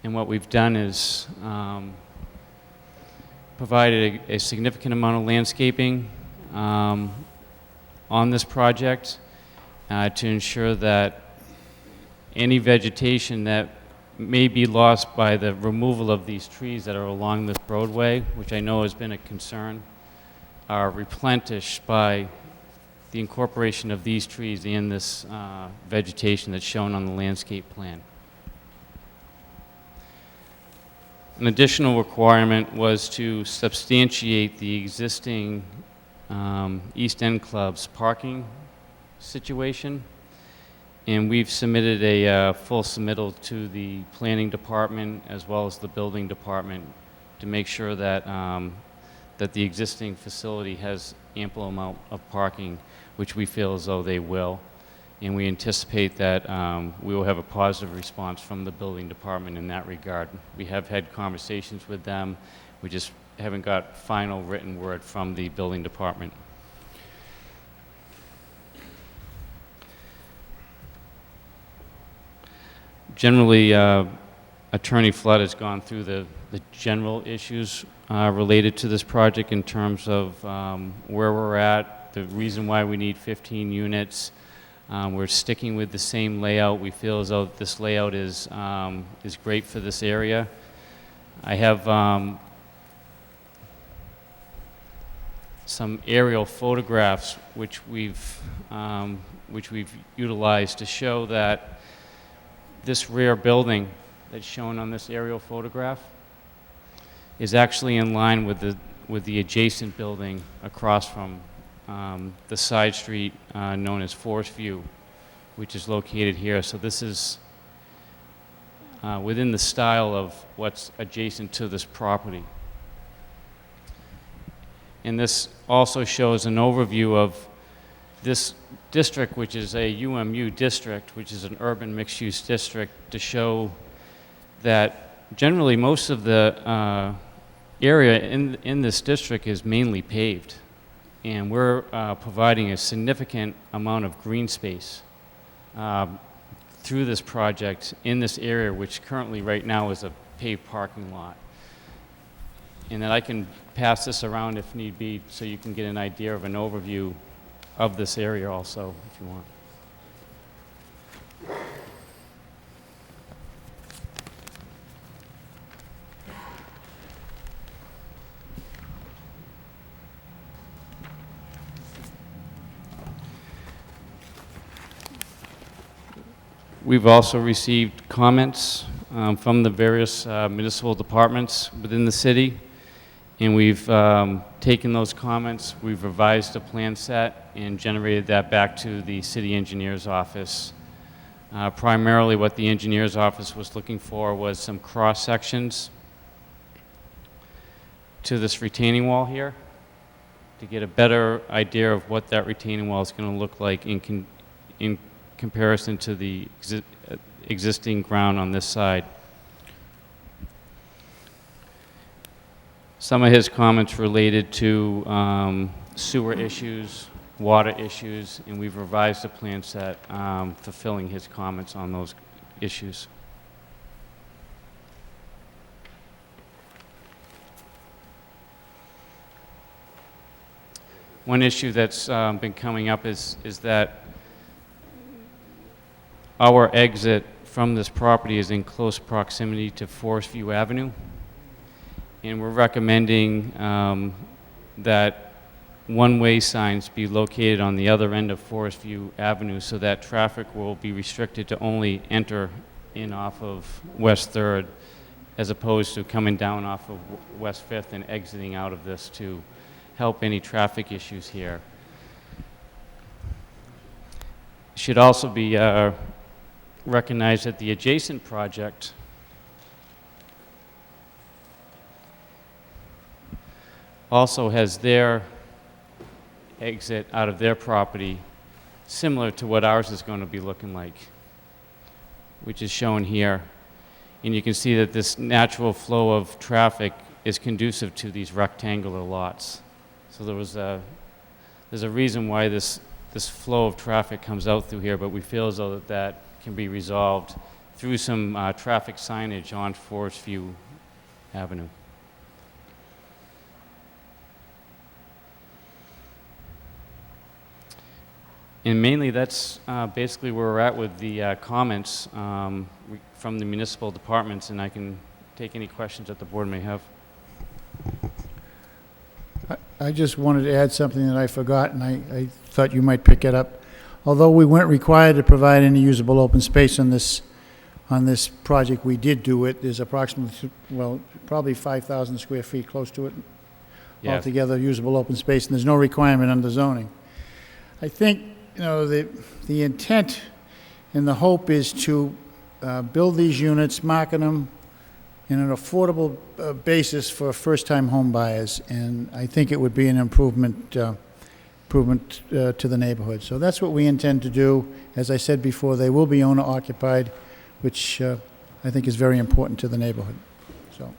[SPEAKER 5] And what we've done is provided a significant amount of landscaping on this project to ensure that any vegetation that may be lost by the removal of these trees that are along this roadway, which I know has been a concern, are replenished by the incorporation of these trees in this vegetation that's shown on the landscape plan. An additional requirement was to substantiate the existing East End Club's parking situation, and we've submitted a full submittal to the planning department as well as the building department to make sure that that the existing facility has ample amount of parking, which we feel as though they will. And we anticipate that we will have a positive response from the building department in that regard. We have had conversations with them. We just haven't got final written word from the building department. Generally, Attorney Flood has gone through the general issues related to this project in terms of where we're at, the reason why we need 15 units. We're sticking with the same layout. We feel as though this layout is great for this area. I have some aerial photographs which we've utilized to show that this rear building that's shown on this aerial photograph is actually in line with the adjacent building across from the side street known as Forest View, which is located here. So this is within the style of what's adjacent to this property. And this also shows an overview of this district, which is a UMU district, which is an urban mixed-use district, to show that generally most of the area in this district is mainly paved. And we're providing a significant amount of green space through this project in this area, which currently right now is a paved parking lot. And then I can pass this around if need be, so you can get an idea of an overview of this area also, if you want. We've also received comments from the various municipal departments within the city, and we've taken those comments, we've revised the plan set, and generated that back to the city engineer's office. Primarily what the engineer's office was looking for was some cross sections to this retaining wall here to get a better idea of what that retaining wall is going to look like in comparison to the existing ground on this side. Some of his comments related to sewer issues, water issues, and we've revised the plan set fulfilling his comments on those issues. One issue that's been coming up is that our exit from this property is in close proximity to Forest View Avenue, and we're recommending that one-way signs be located on the other end of Forest View Avenue so that traffic will be restricted to only enter in off of West 3rd as opposed to coming down off of West 5th and exiting out of this to help any traffic issues here. It should also be recognized that the adjacent project also has their exit out of their property similar to what ours is going to be looking like, which is shown here. And you can see that this natural flow of traffic is conducive to these rectangular lots. So there's a reason why this flow of traffic comes out through here, but we feel as though that can be resolved through some traffic signage on Forest View Avenue. And mainly that's basically where we're at with the comments from the municipal departments, and I can take any questions that the board may have.
[SPEAKER 9] I just wanted to add something that I forgot, and I thought you might pick it up. Although we weren't required to provide any usable open space on this project, we did do it. There's approximately, well, probably 5,000 square feet, close to it, altogether usable open space, and there's no requirement under zoning. I think, you know, the intent and the hope is to build these units, market them in an affordable basis for first-time home buyers, and I think it would be an improvement to the neighborhood. So that's what we intend to do. As I said before, they will be owner-occupied, which I think is very important to the neighborhood. So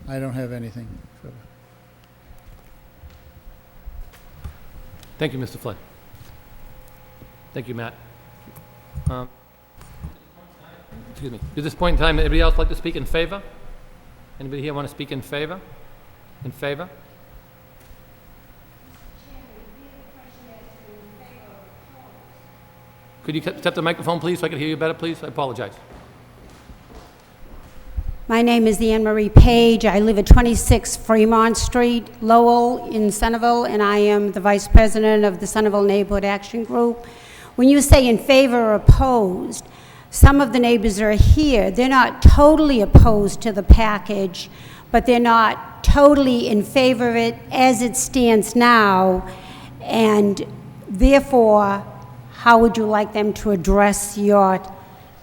[SPEAKER 9] I don't have anything further.
[SPEAKER 1] Thank you, Mr. Flynn. Thank you, Matt. Excuse me. At this point in time, anybody else like to speak in favor? Anybody here want to speak in favor? In favor? Could you step the microphone, please, so I can hear you better, please? I apologize.
[SPEAKER 10] My name is Anne Marie Page. I live at 26 Fremont Street, Lowell, in Centerville, and I am the Vice President of the Centerville Neighborhood Action Group. When you say in favor or opposed, some of the neighbors are here. They're not totally opposed to the package, but they're not totally in favor of it as it stands now, and therefore, how would you like them to address your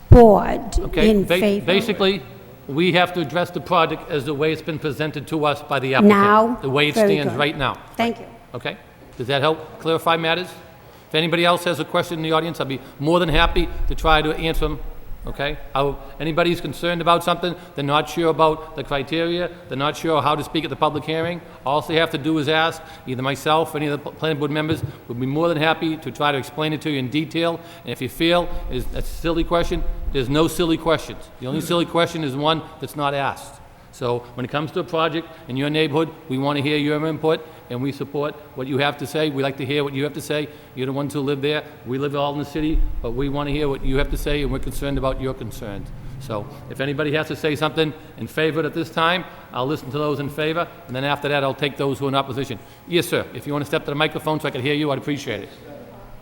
[SPEAKER 10] board
[SPEAKER 1] Okay,
[SPEAKER 10] in favor?
[SPEAKER 1] basically, we have to address the project as the way it's been presented to us by the applicant.
[SPEAKER 10] Now?
[SPEAKER 1] The way it
[SPEAKER 10] Very
[SPEAKER 1] stands
[SPEAKER 10] good.
[SPEAKER 1] right now.
[SPEAKER 10] Thank you.
[SPEAKER 1] Okay? Does that help clarify matters? If anybody else has a question in the audience, I'd be more than happy to try to answer them, okay? Anybody who's concerned about something, they're not sure about the criteria, they're not sure how to speak at the public hearing, all they have to do is ask, either myself or any of the planning board members, would be more than happy to try to explain it to you in detail, and if you feel that's a silly question, there's no silly questions. The only silly question is one that's not asked. So when it comes to a project in your neighborhood, we want to hear your input, and we support what you have to say. We like to hear what you have to say. You're the ones who live there. We live all in the city, but we want to hear what you have to say, and we're concerned about your concerns. So if anybody has to say something in favor at this time, I'll listen to those in favor, and then after that, I'll take those who are in opposition. Yes, sir. If you want to step to the microphone so I can hear you, I'd appreciate it.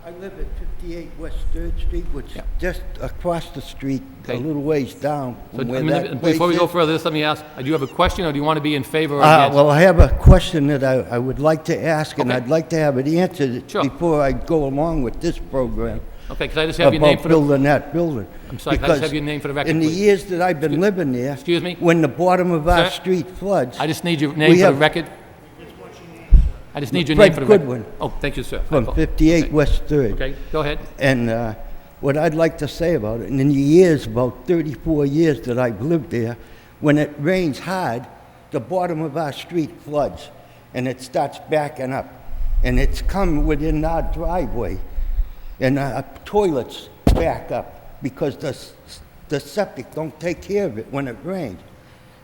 [SPEAKER 11] I live at 58 West 3rd Street, which is just across the street,
[SPEAKER 1] Okay.
[SPEAKER 11] a little ways down
[SPEAKER 1] So,
[SPEAKER 11] from where
[SPEAKER 1] I mean,
[SPEAKER 11] that
[SPEAKER 1] before we
[SPEAKER 11] place
[SPEAKER 1] go
[SPEAKER 11] is.
[SPEAKER 1] further, just let me ask, do you have a question, or do you want to be in favor or against?
[SPEAKER 11] Well, I have a question that I would like to ask, and
[SPEAKER 1] Okay.
[SPEAKER 11] I'd like to have it answered
[SPEAKER 1] Sure.
[SPEAKER 11] before I go along with this program.
[SPEAKER 1] Okay, could I just have your name
[SPEAKER 11] About
[SPEAKER 1] for the...
[SPEAKER 11] building that building.
[SPEAKER 1] I'm sorry, can I just
[SPEAKER 11] Because
[SPEAKER 1] have your name for the record,
[SPEAKER 11] in the
[SPEAKER 1] please?
[SPEAKER 11] years that I've been living there...
[SPEAKER 1] Excuse me?
[SPEAKER 11] When the bottom of our
[SPEAKER 1] Sir?
[SPEAKER 11] street floods...
[SPEAKER 1] I just need your name for the
[SPEAKER 11] have-
[SPEAKER 1] record. I just need your
[SPEAKER 11] Fred
[SPEAKER 1] name for the record.
[SPEAKER 11] Goodwin.
[SPEAKER 1] Oh, thank you, sir.
[SPEAKER 11] From 58
[SPEAKER 1] Okay.
[SPEAKER 11] West 3rd.
[SPEAKER 1] Okay, go ahead.
[SPEAKER 11] And what I'd like to say about it, in the years, about 34 years that I've lived there, when it rains hard, the bottom of our street floods, and it starts backing up. And it's come within our driveway, and our toilets back up because the septic don't take care of it when it rains.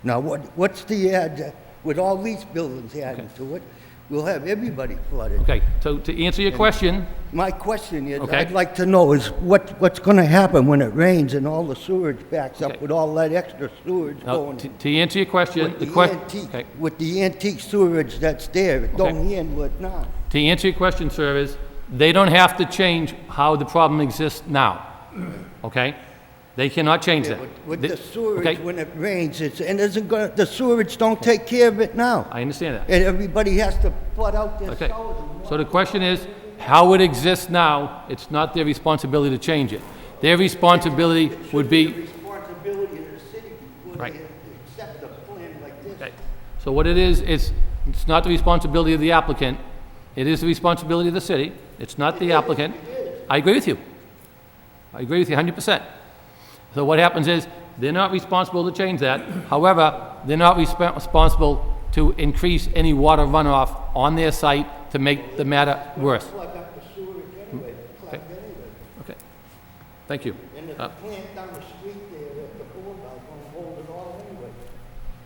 [SPEAKER 11] Now, what's the ad, with all these buildings adding to it, we'll have everybody flooded.
[SPEAKER 1] Okay, so to answer your question,
[SPEAKER 11] My question is,
[SPEAKER 1] Okay.
[SPEAKER 11] I'd like to know is what's going to happen when it rains and all the sewage backs
[SPEAKER 1] Okay.
[SPEAKER 11] up with all that extra sewage
[SPEAKER 1] now,
[SPEAKER 11] going?
[SPEAKER 1] to answer your question,
[SPEAKER 11] With
[SPEAKER 1] the
[SPEAKER 11] the
[SPEAKER 1] question...
[SPEAKER 11] antique,
[SPEAKER 1] Okay.
[SPEAKER 11] with the antique sewage that's there, it don't
[SPEAKER 1] Okay.
[SPEAKER 11] handle it now.
[SPEAKER 1] To answer your question, sir, is they don't have to change how the problem exists now, okay? They cannot change that.
[SPEAKER 11] With
[SPEAKER 1] They-
[SPEAKER 11] the sewage,
[SPEAKER 1] okay,
[SPEAKER 11] when it rains, the sewage don't take care of it now.
[SPEAKER 1] I understand that.
[SPEAKER 11] And everybody has to flood out their
[SPEAKER 1] Okay,
[SPEAKER 11] cellars.
[SPEAKER 1] so the question is, how it exists now, it's not their responsibility to change it. Their responsibility would be...
[SPEAKER 11] Responsibility of the city before
[SPEAKER 1] Right.
[SPEAKER 11] they accept a plan like this.
[SPEAKER 1] Okay. So what it is, it's not the responsibility of the applicant, it is the responsibility of the city, it's not the applicant. I agree with you. I agree with you 100%. So what happens is, they're not responsible to change that, however, they're not responsible to increase any water runoff on their site to make the matter worse.
[SPEAKER 11] Plug up the sewage anyway,
[SPEAKER 1] Okay.
[SPEAKER 11] plugged anyway.
[SPEAKER 1] Okay. Thank you.
[SPEAKER 11] And the plant down the street there at the boardwalk gonna hold it all anyway.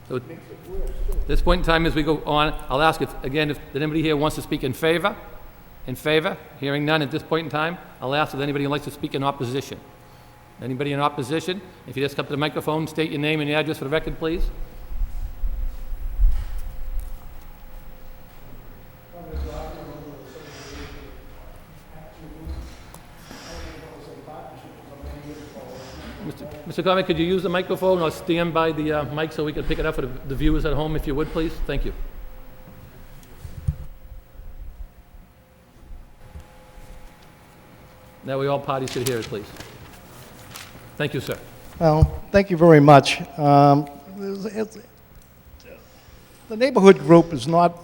[SPEAKER 1] So
[SPEAKER 11] Makes it worse too.
[SPEAKER 1] at this point in time, as we go on, I'll ask if anybody here wants to speak in favor? In favor? Hearing none at this point in time, I'll ask if anybody would like to speak in opposition. Anybody in opposition? If you just come to the microphone, state your name and your address for the record, please. Mr. Conway, could you use the microphone or stand by the mic so we can pick it up for the viewers at home, if you would, please? Thank you. Now we all parties could hear it, please. Thank you, sir.
[SPEAKER 12] Well, thank you very much. The neighborhood group is not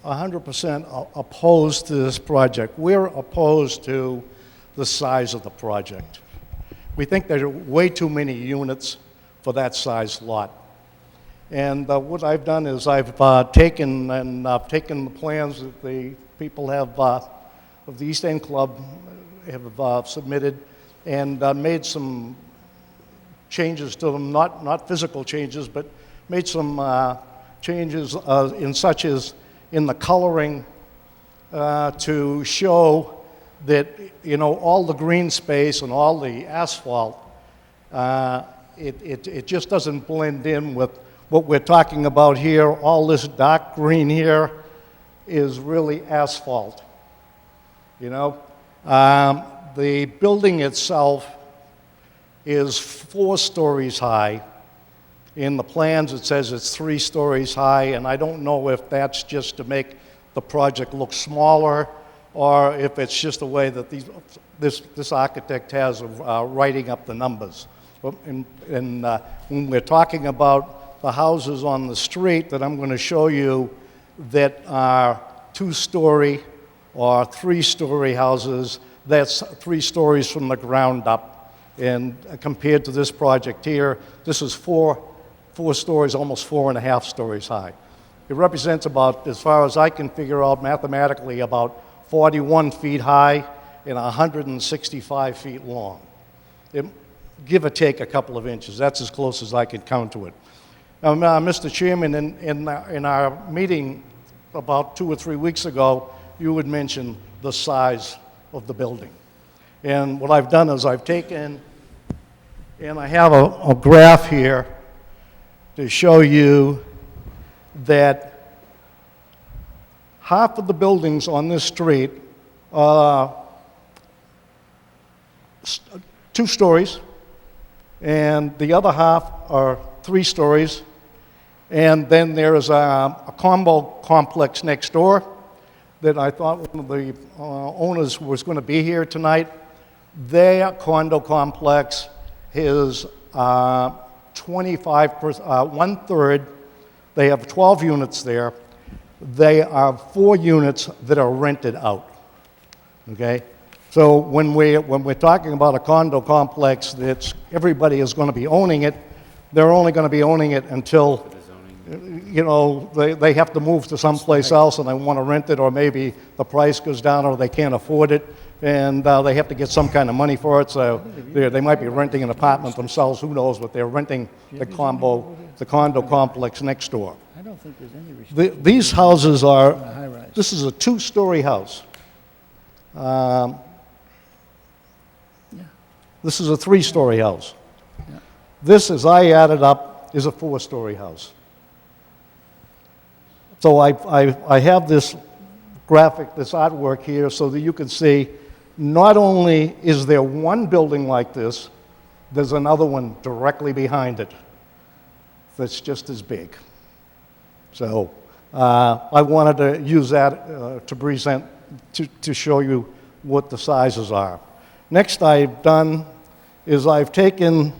[SPEAKER 12] 100% opposed to this project. We're opposed to the size of the project. We think there are way too many units for that size lot. And what I've done is I've taken the plans that the people have of the East End Club have submitted and made some changes to them, not physical changes, but made some changes in such as in the coloring to show that, you know, all the green space and all the asphalt, it just doesn't blend in with what we're talking about here. All this dark green here is really asphalt, you know. The building itself is 4 stories high, In the plans, it says it's 3 stories high, and I don't know if that's just to make the project look smaller, or if it's just a way that this architect has of writing up the numbers. When we're talking about the houses on the street that I'm going to show you that are 2-story or 3-story houses, that's 3 stories from the ground up. And compared to this project here, this is 4 stories, almost 4.5 stories high. It represents about, as far as I can figure out mathematically, about 41 feet high and 165 feet long. Give or take a couple of inches. That's as close as I can count to it. Now, Mr. Chairman, in our meeting about 2 or 3 weeks ago, you had mentioned the size of the building. And what I've done is I've taken, and I have a graph here to show you that half of the buildings on this street are 2 stories, and the other half are 3 stories. And then there is a combo complex next door that I thought one of the owners was going to be here tonight. Their condo complex is 1/3. They have 12 units there. They are 4 units that are rented out. Okay? So when we're talking about a condo complex that everybody is going to be owning it, they're only going to be owning it until, you know, they have to move to someplace else and they want to rent it, or maybe the price goes down or they can't afford it, and they have to get some kind of money for it. So they might be renting an apartment themselves, who knows, but they're renting the condo complex next door.
[SPEAKER 9] I don't think there's any restriction.
[SPEAKER 12] These houses are,
[SPEAKER 9] High-rise.
[SPEAKER 12] this is a 2-story house. This is a 3-story house.
[SPEAKER 9] Yeah.
[SPEAKER 12] This, as I added up, is a 4-story house. So I have this graphic, this artwork here, so that you can see not only is there one building like this, there's another one directly behind it that's just as big. So I wanted to use that to present, to show you what the sizes are. Next I've done is I've taken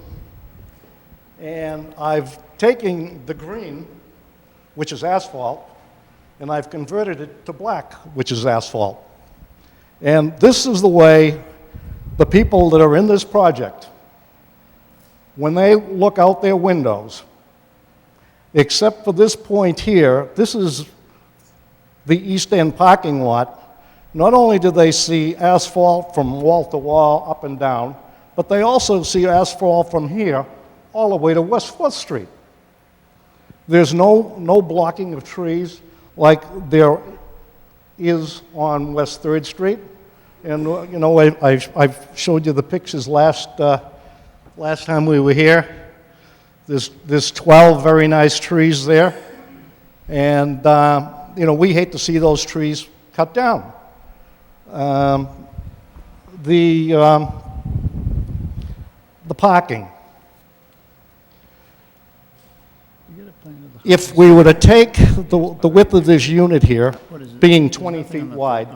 [SPEAKER 12] the green, which is asphalt, and I've converted it to black, which is asphalt. And this is the way the people that are in this project, when they look out their windows, except for this point here, this is the East End parking lot. Not only do they see asphalt from wall to wall, up and down, but they also see asphalt from here all the way to West 4th Street. There's no blocking of trees like there is on West 3rd Street. And, you know, I've showed you the pictures last time we were here. There's 12 very nice trees there. And, you know, we hate to see those trees cut down. The parking. If we were to take the width of this unit here, being 20 feet wide,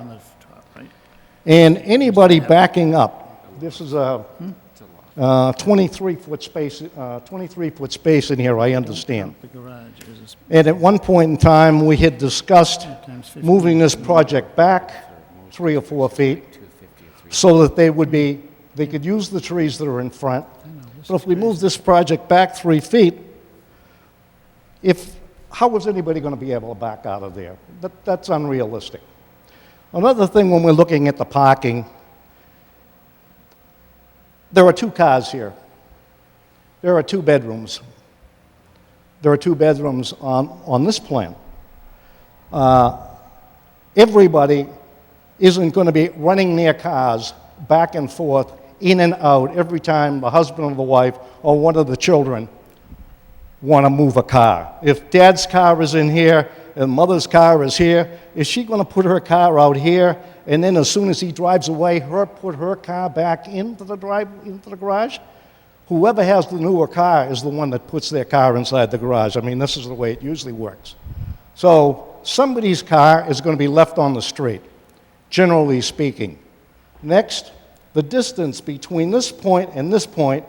[SPEAKER 12] and anybody backing up, this is a 23-foot space, 23-foot space in here, I understand. And at one point in time, we had discussed moving this project back 3 or 4 feet so that they could use the trees that are in front. But if we move this project back 3 feet, how was anybody going to be able to back out of there? That's unrealistic. Another thing, when we're looking at the parking, there are 2 cars here. There are 2 bedrooms. There are 2 bedrooms on this plan. Everybody isn't going to be running their cars back and forth, in and out, every time the husband or the wife or one of the children want to move a car. If dad's car is in here and mother's car is here, is she going to put her car out here, and then as soon as he drives away, put her car back into the garage? Whoever has the newer car is the one that puts their car inside the garage. I mean, this is the way it usually works. So somebody's car is going to be left on the street, generally speaking. Next, the distance between this point and this point,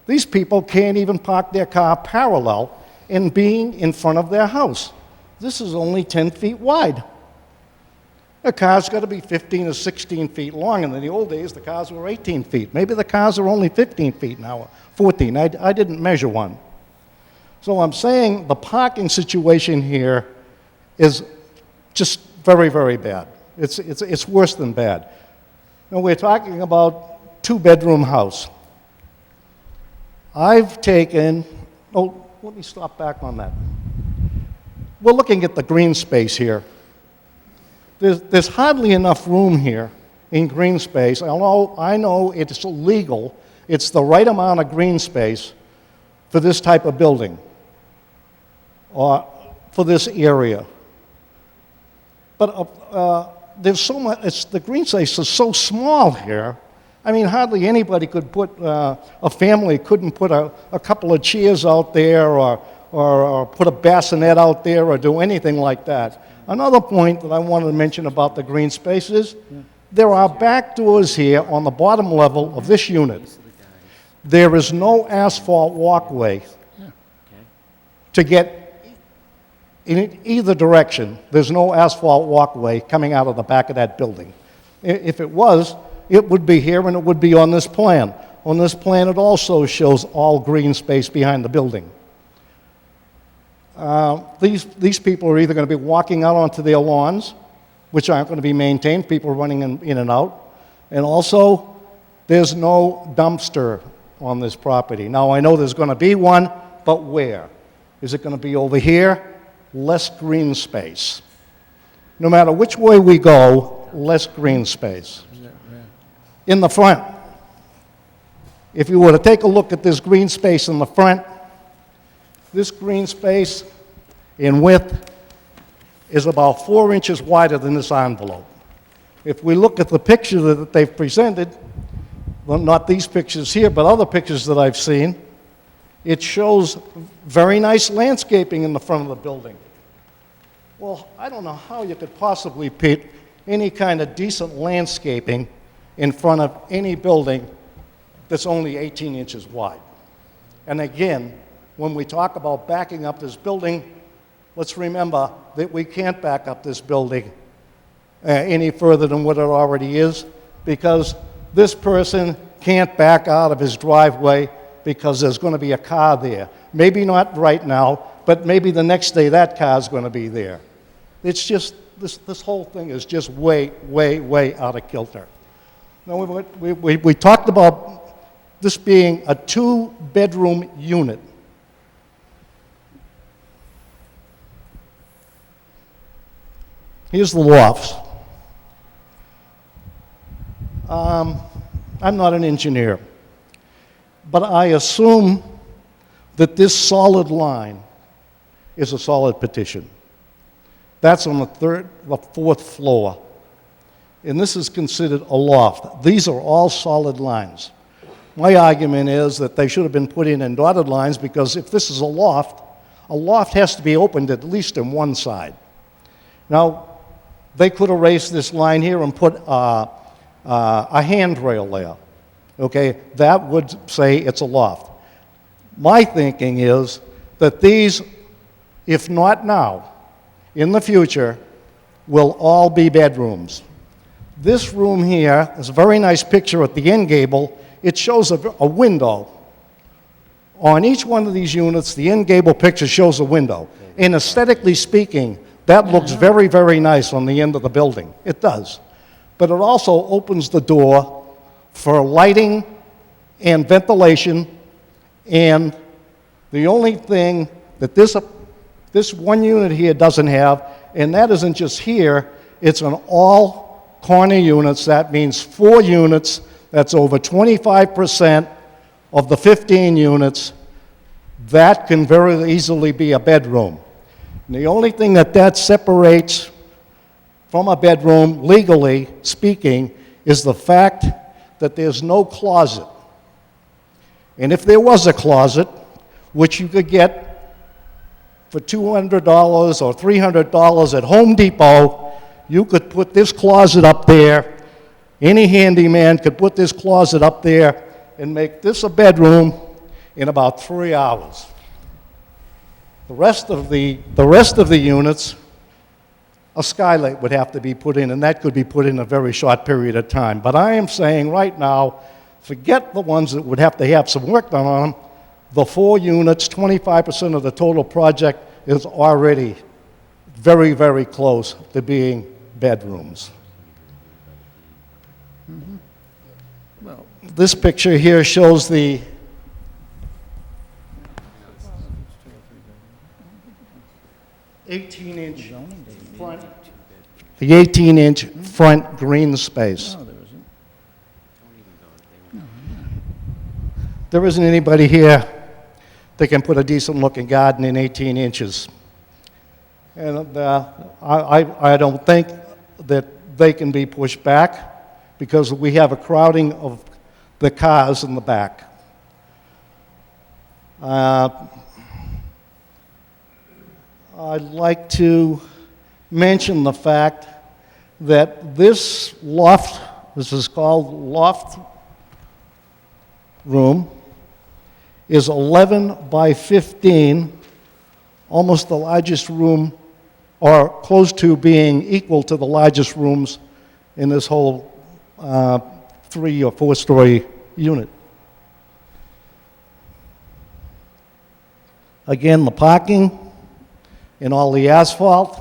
[SPEAKER 12] these people can't even park their car parallel in being in front of their house. This is only 10 feet wide. A car's got to be 15 or 16 feet long, and in the old days, the cars were 18 feet. Maybe the cars are only 15 feet now, 14. I didn't measure one. So I'm saying the parking situation here is just very, very bad. It's worse than bad. Now, we're talking about two-bedroom house. I've taken, oh, let me stop back on that. We're looking at the green space here. There's hardly enough room here in green space. I know it's legal. It's the right amount of green space for this type of building or for this area. But there's so much, the green space is so small here. I mean, hardly anybody could put, a family couldn't put a couple of chairs out there or put a bassinet out there or do anything like that. Another point that I wanted to mention about the green spaces, there are back doors here on the bottom level of this unit. There is no asphalt walkway to get in either direction. There's no asphalt walkway coming out of the back of that building. If it was, it would be here and it would be on this plan. On this plan, it also shows all green space behind the building. These people are either going to be walking out onto their lawns, which aren't going to be maintained, people running in and out, and also there's no dumpster on this property. Now, I know there's going to be one, but where? Is it going to be over here? Less green space. No matter which way we go, less green space. In the front, if you were to take a look at this green space in the front, this green space in width is about 4 inches wider than this envelope. If we look at the picture that they've presented, well, not these pictures here, but other pictures that I've seen, it shows very nice landscaping in the front of the building. Well, I don't know how you could possibly put any kind of decent landscaping in front of any building that's only 18 inches wide. And again, when we talk about backing up this building, let's remember that we can't back up this building any further than what it already is, because this person can't back out of his driveway because there's going to be a car there. Maybe not right now, but maybe the next day that car's going to be there. It's just, this whole thing is just way, way, way out of kilter. Now, we talked about this being a two-bedroom unit. Here's the lofts. I'm not an engineer, but I assume that this solid line is a solid partition. That's on the fourth floor, and this is considered a loft. These are all solid lines. My argument is that they should have been put in dotted lines, because if this is a loft has to be opened at least in one side. Now, they could erase this line here and put a handrail there. Okay, that would say it's a loft. My thinking is that these, if not now, in the future, will all be bedrooms. This room here is a very nice picture at the end gable. It shows a window. On each one of these units, the end gable picture shows a window. And aesthetically speaking, that looks very, very nice on the end of the building. It does. But it also opens the door for lighting and ventilation, and the only thing that this one unit here doesn't have, and that isn't just here, it's on all corner units. That means 4 units. That's over 25% of the 15 units. That can very easily be a bedroom. And the only thing that separates from a bedroom, legally speaking, is the fact that there's no closet. And if there was a closet, which you could get for $200 or $300 at Home Depot, you could put this closet up there. Any handyman could put this closet up there and make this a bedroom in about 3 hours. The rest of the units, a skylight would have to be put in, and that could be put in a very short period of time. But I am saying right now, forget the ones that would have to have some work done on them. The 4 units, 25% of the total project is already very, very close to being bedrooms. Well, this picture here shows the the 18-inch front green space. There isn't anybody here that can put a decent-looking garden in 18 inches. And I don't think that they can be pushed back because we have a crowding of the cars in the back. I'd like to mention the fact that this loft, this is called loft room, is 11 by 15, almost the largest room, or close to being equal to the largest rooms in this whole 3 or 4 story unit. Again, the parking and all the asphalt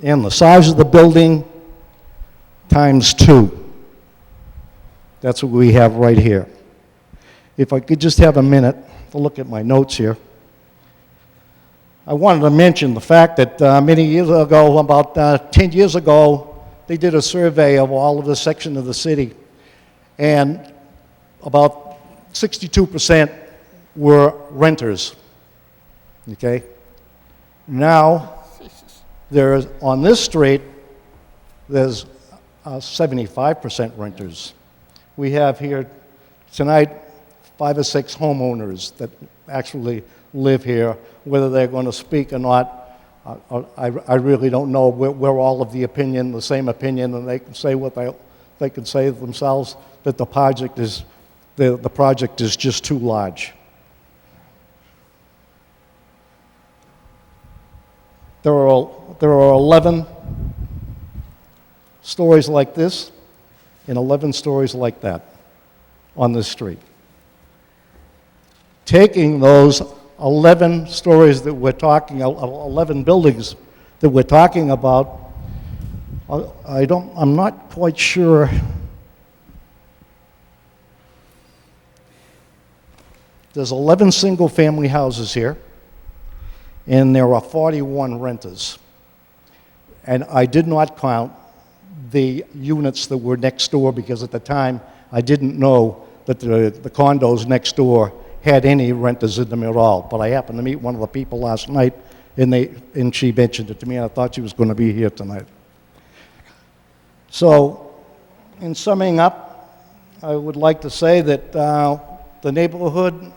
[SPEAKER 12] and the size of the building times 2. That's what we have right here. If I could just have a minute to look at my notes here. I wanted to mention the fact that many years ago, about 10 years ago, they did a survey of all of the section of the city, and about 62% were renters, okay? Now, there's, on this street, there's 75% renters. We have here tonight 5 or 6 homeowners that actually live here. Whether they're going to speak or not, I really don't know. We're all of the same opinion, and they can say what they can say themselves, that the project is just too large. There are 11 stories like this and 11 stories like that on this street. Taking those 11 stories that we're talking, 11 buildings that we're talking about, I'm not quite sure. There's 11 single-family houses here, and there are 41 renters. And I did not count the units that were next door, because at the time I didn't know that the condos next door had any renters in them at all. But I happened to meet one of the people last night, and she mentioned it to me, and I thought she was going to be here tonight. So, in summing up, I would like to say that the neighborhood,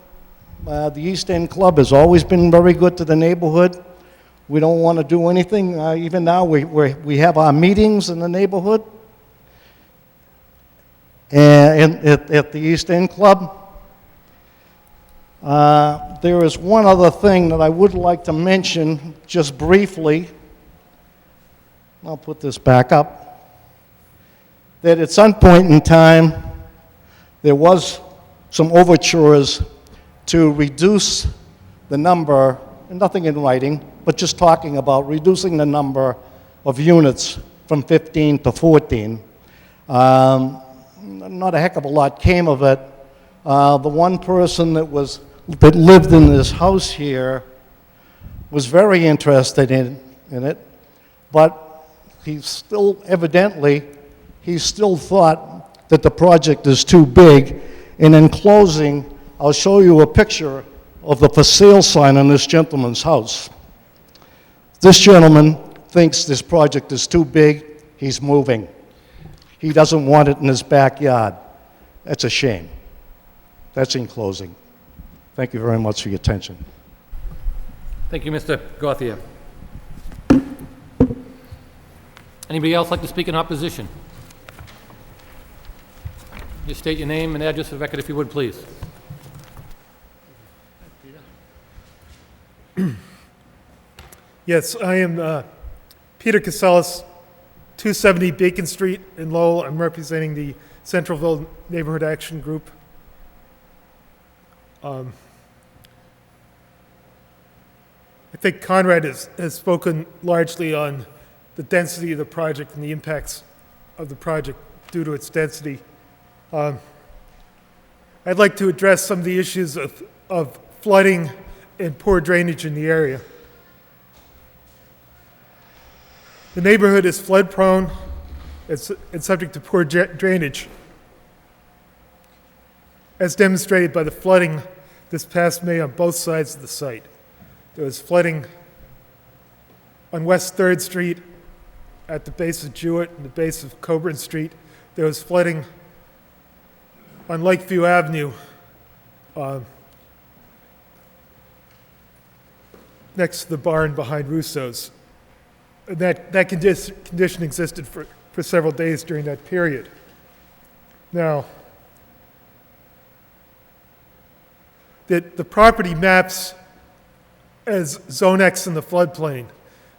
[SPEAKER 12] the East End Club has always been very good to the neighborhood. We don't want to do anything. Even now, we have our meetings in the neighborhood and at the East End Club. There is one other thing that I would like to mention just briefly. I'll put this back up. That at some point in time, there was some overtures to reduce the number, and nothing in writing, but just talking about reducing the number of units from 15 to 14. Not a heck of a lot came of it. The one person that lived in this house here was very interested in it, but he still thought that the project is too big. And in closing, I'll show you a picture of the for sale sign on this gentleman's house. This gentleman thinks this project is too big. He's moving. He doesn't want it in his backyard. That's a shame. That's in closing. Thank you very much for your attention.
[SPEAKER 1] Thank you, Mr. Gauthier. Anybody else like to speak in opposition? Just state your name and address for the record if you would, please.
[SPEAKER 13] Yes, I am Peter Casellas, 270 Bacon Street in Lowell. I'm representing the Centralville Neighborhood Action Group. I think Conrad has spoken largely on the density of the project and the impacts of the project due to its density. I'd like to address some of the issues of flooding and poor drainage in the area. The neighborhood is flood prone and subject to poor drainage, as demonstrated by the flooding this past May on both sides of the site. There was flooding on West 3rd Street at the base of Jewett and the base of Coburn Street. There was flooding on Lakeview Avenue next to the barn behind Russo's. And that condition existed for several days during that period. Now, the property maps as Zone X in the floodplain.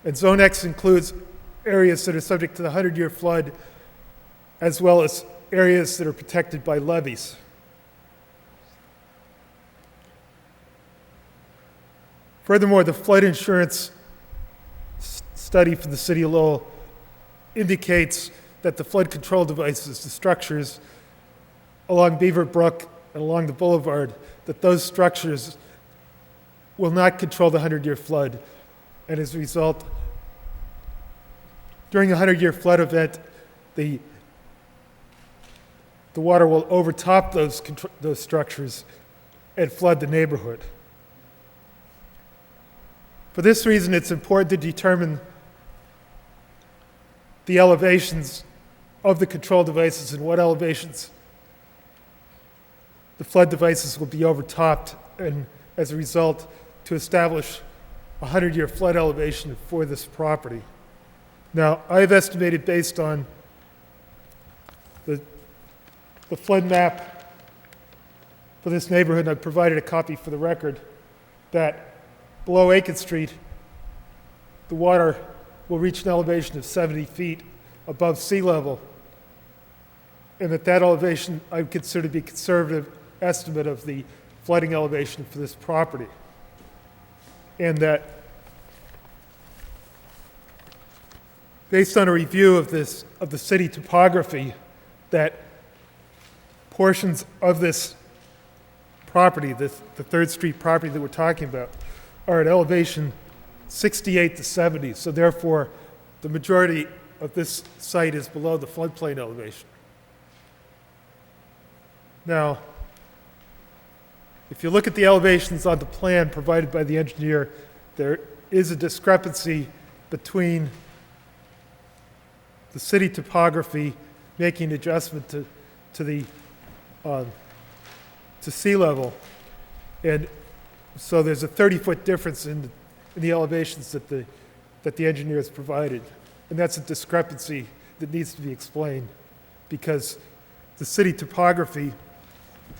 [SPEAKER 13] And Zone X includes areas that are subject to the 100-year flood, as well as areas that are protected by levees. Furthermore, the flood insurance study for the city of Lowell indicates that the flood control devices, the structures along Beaver Brook and along the boulevard, that those structures will not control the 100-year flood. And as a result, during a 100-year flood event, the water will overtop those structures and flood the neighborhood. For this reason, it's important to determine the elevations of the control devices and what elevations the flood devices will be overtopped, and as a result, to establish a 100-year flood elevation for this property. Now, I've estimated based on the flood map for this neighborhood, and I've provided a copy for the record, that below Aiken Street, the water will reach an elevation of 70 feet above sea level, and that elevation I would consider to be a conservative estimate of the flooding elevation for this property. And that based on a review of the city topography, that portions of this property, the 3rd Street property that we're talking about, are at elevation 68 to 70. So therefore, the majority of this site is below the floodplain elevation. Now, if you look at the elevations on the plan provided by the engineer, there is a discrepancy between the city topography making adjustment to sea level, and so there's a 30-foot difference in the elevations that the engineer has provided, and that's a discrepancy that needs to be explained, because the city topography,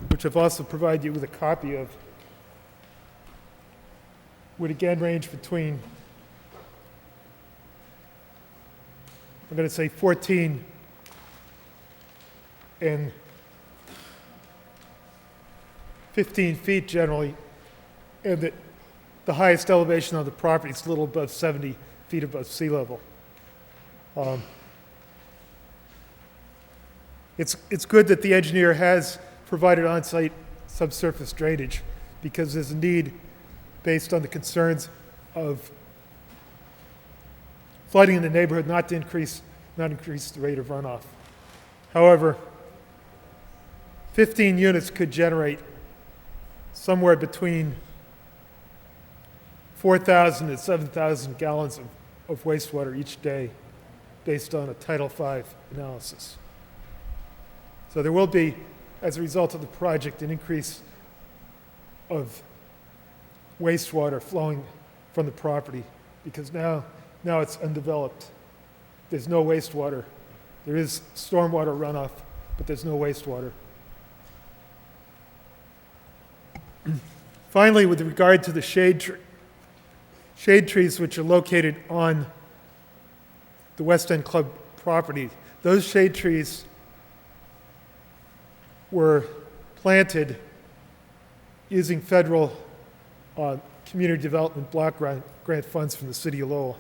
[SPEAKER 13] which I've also provided you with a copy of, would again range between, I'm going to say 14 and 15 feet generally, and that the highest elevation on the property is a little above 70 feet above sea level. It's good that the engineer has provided on-site subsurface drainage, because there's a need, based on the concerns of flooding in the neighborhood, not increase the rate of runoff. However, 15 units could generate somewhere between 4,000 and 7,000 gallons of wastewater each day, based on a Title V analysis. So there will be, as a result of the project, an increase of wastewater flowing from the property, because now it's undeveloped. There's no wastewater. There is stormwater runoff, but there's no wastewater. Finally, with regard to the shade trees which are located on the West End Club property, those shade trees were planted using federal community development block grant funds from the city of Lowell.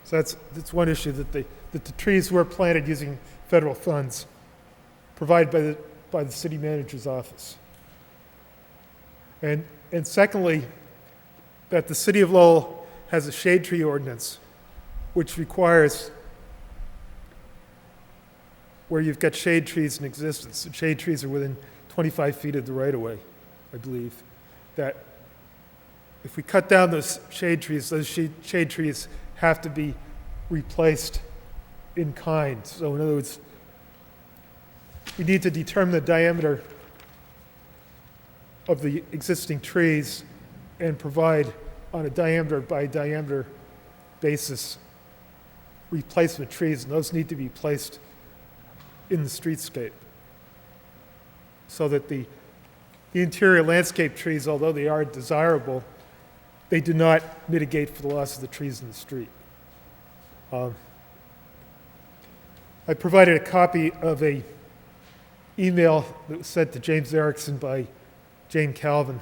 [SPEAKER 13] So that's one issue, that the trees were planted using federal funds provided by the city manager's office. And secondly, that the city of Lowell has a shade tree ordinance which requires, where you've got shade trees in existence, and shade trees are within 25 feet of the right-of-way, I believe, that if we cut down those shade trees have to be replaced in kind. So in other words, we need to determine the diameter of the existing trees and provide on a diameter by diameter basis replacement trees, and those need to be placed in the streetscape so that the interior landscape trees, although they are desirable, they do not mitigate for the loss of the trees in the street. I provided a copy of a email that was sent to James Erickson by Jane Calvin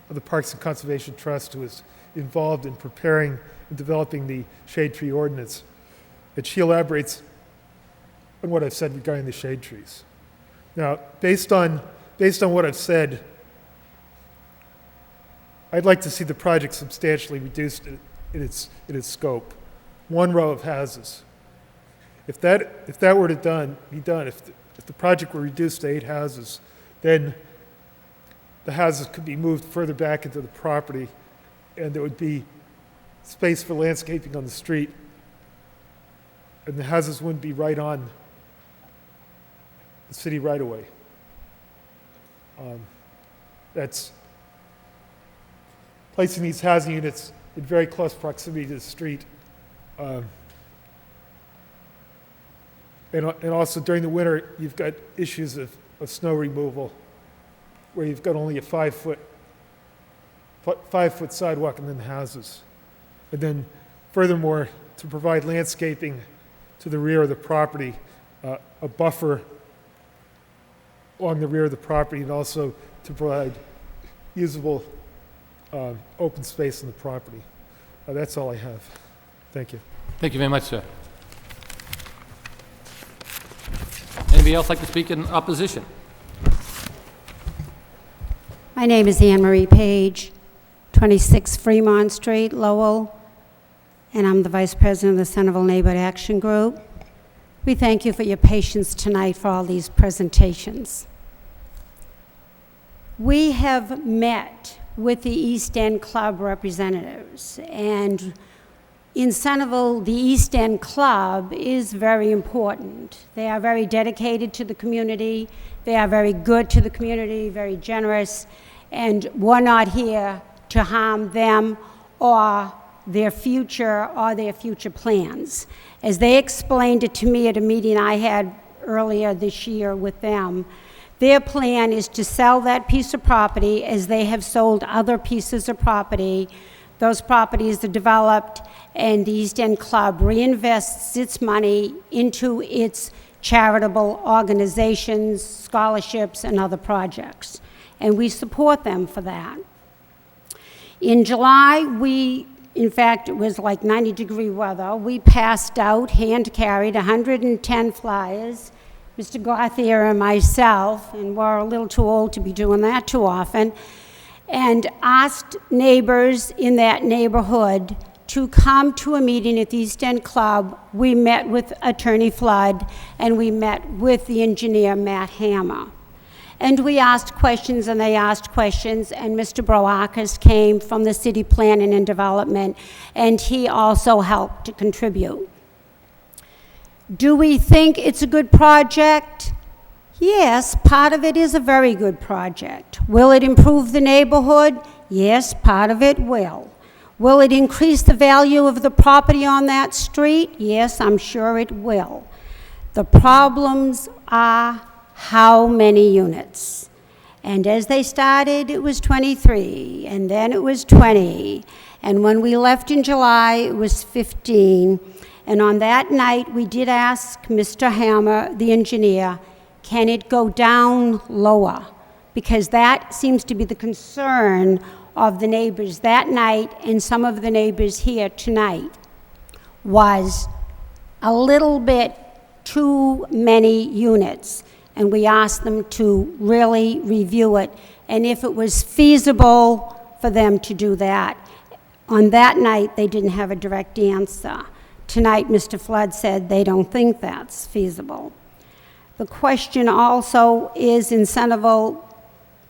[SPEAKER 13] of the Parks and Conservation Trust, who was involved in preparing and developing the shade tree ordinance. And she elaborates on what I've said regarding the shade trees. Now, based on what I've said, I'd like to see the project substantially reduced in its scope. One row of houses. If that were to be done, if the project were reduced to 8 houses, then the houses could be moved further back into the property, and there would be space for landscaping on the street, and the houses wouldn't be right on the city right-of-way. That's placing these housing units in very close proximity to the street. And also during the winter, you've got issues of snow removal, where you've got only a 5-foot sidewalk and then the houses. And then furthermore, to provide landscaping to the rear of the property, a buffer along the rear of the property, and also to provide usable open space in the property. That's all I have. Thank you.
[SPEAKER 1] Thank you very much, sir. Anybody else like to speak in opposition?
[SPEAKER 10] My name is Anne Marie Page, 26 Fremont Street, Lowell, and I'm the Vice President of the Centerville Neighborhood Action Group. We thank you for your patience tonight for all these presentations. We have met with the East End Club representatives, and in Centerville, the East End Club is very important. They are very dedicated to the community. They are very good to the community, very generous, and we're not here to harm them or their future plans. As they explained it to me at a meeting I had earlier this year with them, their plan is to sell that piece of property as they have sold other pieces of property. Those properties are developed, and the East End Club reinvests its money into its charitable organizations, scholarships, and other projects. And we support them for that. In July, in fact, it was like 90-degree weather, we passed out, hand-carried, 110 flyers, Mr. Gauthier and myself, and we're a little too old to be doing that too often, and asked neighbors in that neighborhood to come to a meeting at the East End Club. We met with Attorney Flood, and we met with the engineer, Matt Hammer. And we asked questions, and they asked questions, and Mr. Broakis came from the City Planning and Development, and he also helped to contribute. Do we think it's a good project? Yes, part of it is a very good project. Will it improve the neighborhood? Yes, part of it will. Will it increase the value of the property on that street? Yes, I'm sure it will. The problems are how many units. And as they started, it was 23, and then it was 20. And when we left in July, it was 15. And on that night, we did ask Mr. Hammer, the engineer, can it go down lower? Because that seems to be the concern of the neighbors that night and some of the neighbors here tonight, was a little bit too many units. And we asked them to really review it, and if it was feasible for them to do that. On that night, they didn't have a direct answer. Tonight, Mr. Flood said they don't think that's feasible. The question also is in Centerville,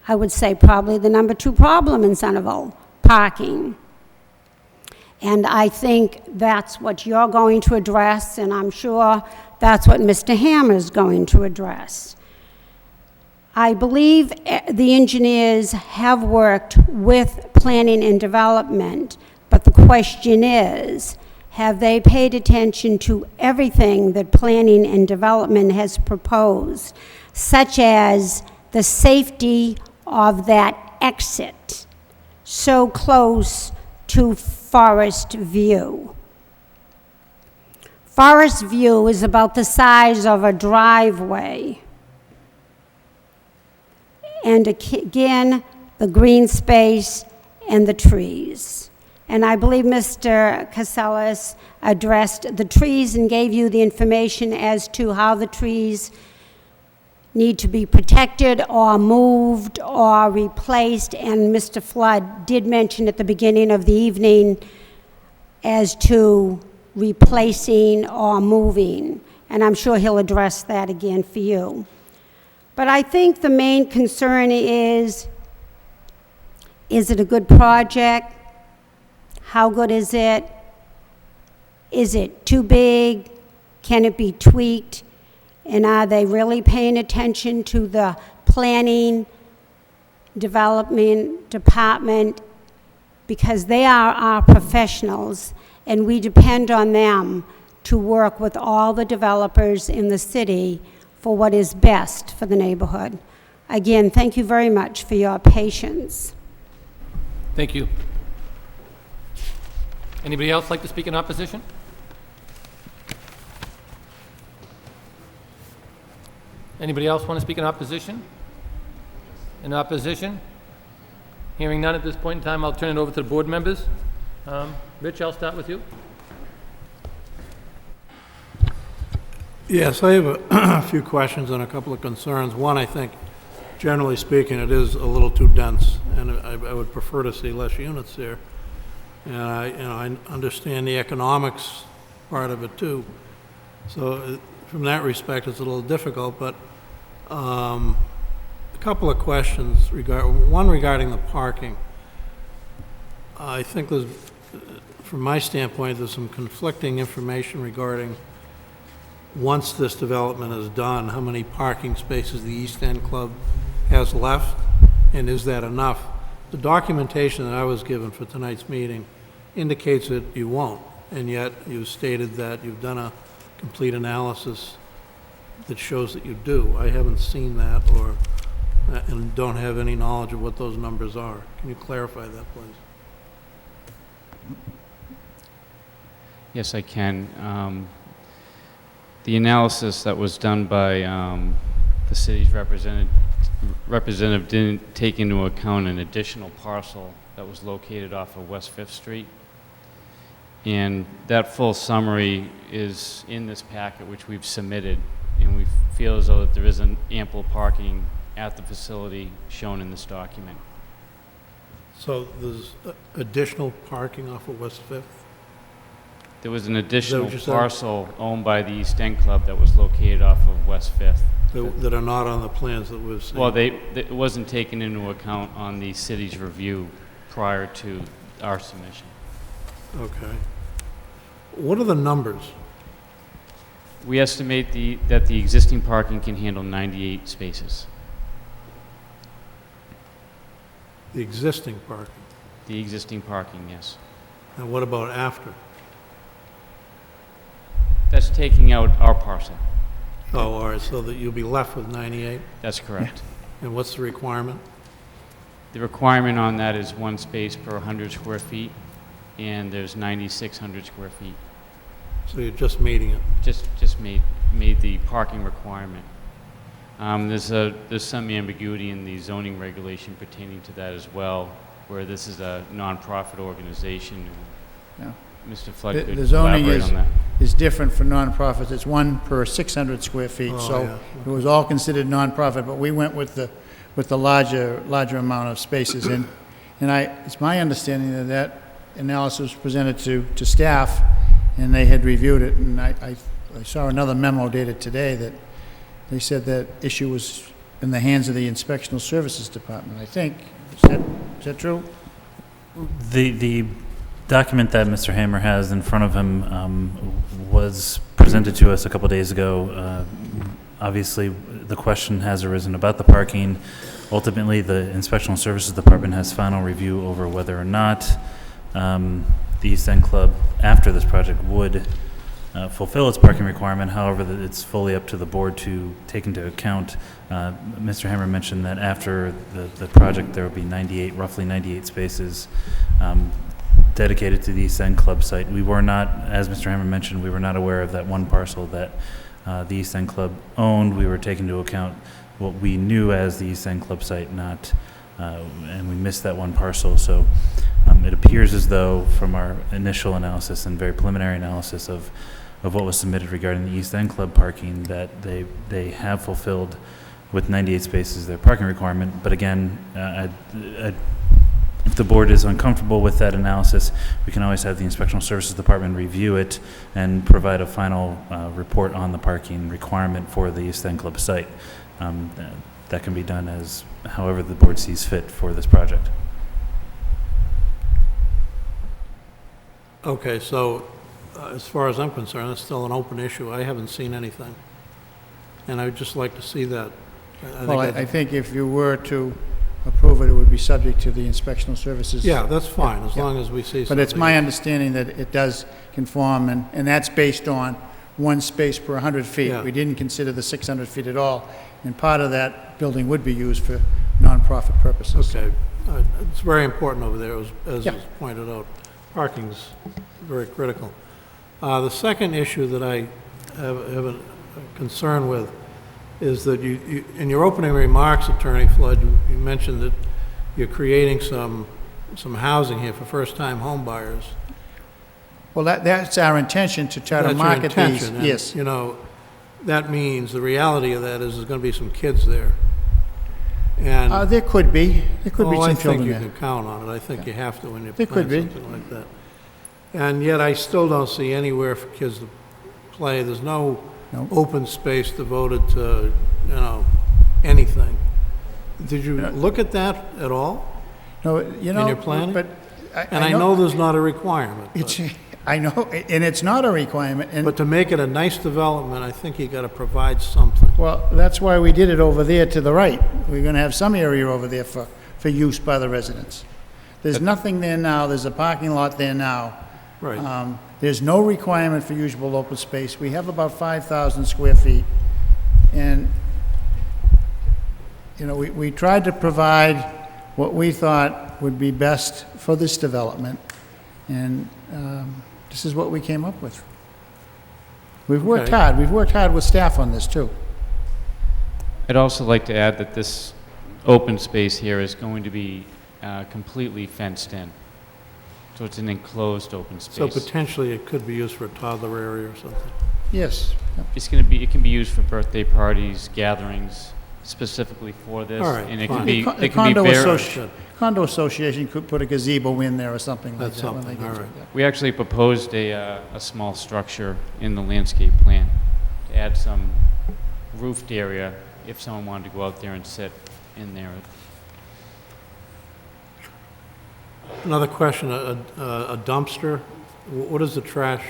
[SPEAKER 10] I would say probably the number 2 problem in Centerville, parking. And I think that's what you're going to address, and I'm sure that's what Mr. Hammer is going to address. I believe the engineers have worked with planning and development, but the question is, have they paid attention to everything that planning and development has proposed, such as the safety of that exit so close to Forest View? Forest View is about the size of a driveway. And again, the green space and the trees. And I believe Mr. Casellas addressed the trees and gave you the information as to how the trees need to be protected or moved or replaced. And Mr. Flood did mention at the beginning of the evening as to replacing or moving. And I'm sure he'll address that again for you. But I think the main concern is it a good project? How good is it? Is it too big? Can it be tweaked? And are they really paying attention to the planning, development department? Because they are our professionals, and we depend on them to work with all the developers in the city for what is best for the neighborhood. Again, thank you very much for your patience.
[SPEAKER 1] Thank you. Anybody else like to speak in opposition? Anybody else want to speak in opposition? In opposition? Hearing none at this point in time, I'll turn it over to the board members. Rich, I'll start with you.
[SPEAKER 3] Yes, I have a few questions and a couple of concerns. One, I think, generally speaking, it is a little too dense, and I would prefer to see less units there. And I understand the economics part of it too. So from that respect, it's a little difficult, but a couple of questions. One regarding the parking. I think there's, from my standpoint, there's some conflicting information regarding once this development is done, how many parking spaces the East End Club has left, and is that enough? The documentation that I was given for tonight's meeting indicates that you won't, and yet you stated that you've done a complete analysis that shows that you do. I haven't seen that, and don't have any knowledge of what those numbers are. Can you clarify that, please?
[SPEAKER 5] Yes, I can. The analysis that was done by the city's representative didn't take into account an additional parcel that was located off of West 5th Street. And that full summary is in this packet, which we've submitted, and we feel as though that there isn't ample parking at the facility shown in this document.
[SPEAKER 3] So there's additional parking off of West 5th?
[SPEAKER 5] There was an additional
[SPEAKER 3] what you said?
[SPEAKER 5] parcel owned by the East End Club that was located off of West 5th.
[SPEAKER 3] That are not on the plans that we've seen?
[SPEAKER 5] Well, it wasn't taken into account on the city's review prior to our submission.
[SPEAKER 3] Okay. What are the numbers?
[SPEAKER 5] We estimate that the existing parking can handle 98 spaces.
[SPEAKER 3] The existing parking.
[SPEAKER 5] The existing parking, yes.
[SPEAKER 3] And what about after?
[SPEAKER 5] That's taking out our parcel.
[SPEAKER 3] Oh, all right, so that you'll be left with 98?
[SPEAKER 5] That's correct.
[SPEAKER 3] And what's the requirement?
[SPEAKER 5] The requirement on that is 1 space per 100 square feet, and there's 9,600 square feet.
[SPEAKER 3] So you're just meeting it?
[SPEAKER 5] Just made the parking requirement. There's some ambiguity in the zoning regulation pertaining to that as well, where this is a nonprofit organization.
[SPEAKER 9] Yeah.
[SPEAKER 5] Mr. Flood
[SPEAKER 9] The
[SPEAKER 5] could
[SPEAKER 9] zoning
[SPEAKER 5] elaborate on that.
[SPEAKER 9] is different for nonprofits. It's 1 per 600 square feet,
[SPEAKER 3] Oh,
[SPEAKER 9] so
[SPEAKER 3] yeah.
[SPEAKER 9] it was all considered nonprofit, but we went with the larger amount of spaces. And it's my understanding that that analysis was presented to staff, and they had reviewed it, and I saw another memo dated today that they said that issue was in the hands of the Inspectional Services Department, I think. Is that true?
[SPEAKER 8] The document that Mr. Hammer has in front of him was presented to us a couple days ago. Obviously, the question has arisen about the parking. Ultimately, the Inspectional Services Department has final review over whether or not the East End Club, after this project, would fulfill its parking requirement. However, it's fully up to the board to take into account. Mr. Hammer mentioned that after the project, there will be roughly 98 spaces dedicated to the East End Club site. We were not, as Mr. Hammer mentioned, we were not aware of that one parcel that the East End Club owned. We were taking into account what we knew as the East End Club site, and we missed that one parcel. So it appears as though, from our initial analysis and very preliminary analysis of what was submitted regarding the East End Club parking, that they have fulfilled with 98 spaces their parking requirement. But again, if the board is uncomfortable with that analysis, we can always have the Inspectional Services Department review it and provide a final report on the parking requirement for the East End Club site. That can be done as however the board sees fit for this project.
[SPEAKER 3] Okay, so as far as I'm concerned, it's still an open issue. I haven't seen anything. And I would just like to see that.
[SPEAKER 9] I think if you were to approve it, it would be subject to the Inspectional Services.
[SPEAKER 3] Yeah, that's fine, as
[SPEAKER 9] Yeah.
[SPEAKER 3] long as we see something.
[SPEAKER 9] But it's my understanding that it does conform, and that's based on 1 space per 100 feet.
[SPEAKER 3] Yeah.
[SPEAKER 9] We didn't consider the 600 feet at all, and part of that building would be used for nonprofit purposes.
[SPEAKER 3] Okay. It's very important over there, as
[SPEAKER 9] Yeah.
[SPEAKER 3] was pointed out. Parking's very critical. The second issue that I have a concern with is that you in your opening remarks, Attorney Flood, you mentioned that you're creating some housing here for first-time home buyers.
[SPEAKER 9] Well, that's our intention, to try to
[SPEAKER 3] That's your
[SPEAKER 9] market these.
[SPEAKER 3] intention, and,
[SPEAKER 9] Yes.
[SPEAKER 3] you know, that means, the reality of that is there's gonna be some kids there. And
[SPEAKER 9] There could be
[SPEAKER 3] I
[SPEAKER 9] some
[SPEAKER 3] think
[SPEAKER 9] children
[SPEAKER 3] you
[SPEAKER 9] there.
[SPEAKER 3] can count on it. I think you have to when you
[SPEAKER 9] There
[SPEAKER 3] plan
[SPEAKER 9] could be.
[SPEAKER 3] something like that. And yet I still don't see anywhere for kids to play. There's no
[SPEAKER 9] No.
[SPEAKER 3] open space devoted to, anything. Did you look at that at all?
[SPEAKER 9] No,
[SPEAKER 3] in your planning?
[SPEAKER 9] But
[SPEAKER 3] And I know there's not a requirement,
[SPEAKER 9] It's,
[SPEAKER 3] but,
[SPEAKER 9] I know, and it's not a requirement, and,
[SPEAKER 3] but to make it a nice development, I think you gotta provide something.
[SPEAKER 9] well, that's why we did it over there to the right. We're gonna have some area over there for use by the residents. There's nothing there now, there's a parking lot there now.
[SPEAKER 3] Right.
[SPEAKER 9] There's no requirement for usable open space. We have about 5,000 square feet, and, we tried to provide what we thought would be best for this development, and this is what we came up with. We've worked
[SPEAKER 3] Okay.
[SPEAKER 9] hard. We've worked hard with staff on this, too.
[SPEAKER 5] I'd also like to add that this open space here is going to be completely fenced in. So it's an enclosed open
[SPEAKER 3] So
[SPEAKER 5] space.
[SPEAKER 3] potentially it could be used for a toddler area or something.
[SPEAKER 9] Yes.
[SPEAKER 5] It can be used for birthday parties, gatherings, specifically for this.
[SPEAKER 3] All right,
[SPEAKER 5] And it
[SPEAKER 3] fine.
[SPEAKER 5] can be,
[SPEAKER 9] The
[SPEAKER 5] it can be
[SPEAKER 9] condo
[SPEAKER 5] very,
[SPEAKER 9] condo association could put a gazebo in there or something like
[SPEAKER 3] That's
[SPEAKER 9] that. when
[SPEAKER 3] something,
[SPEAKER 9] they get
[SPEAKER 3] all
[SPEAKER 9] to
[SPEAKER 3] right.
[SPEAKER 9] it.
[SPEAKER 5] we actually proposed a small structure in the landscape plan to add some roofed area if someone wanted to go out there and sit in there.
[SPEAKER 3] Another question, a dumpster, what is the trash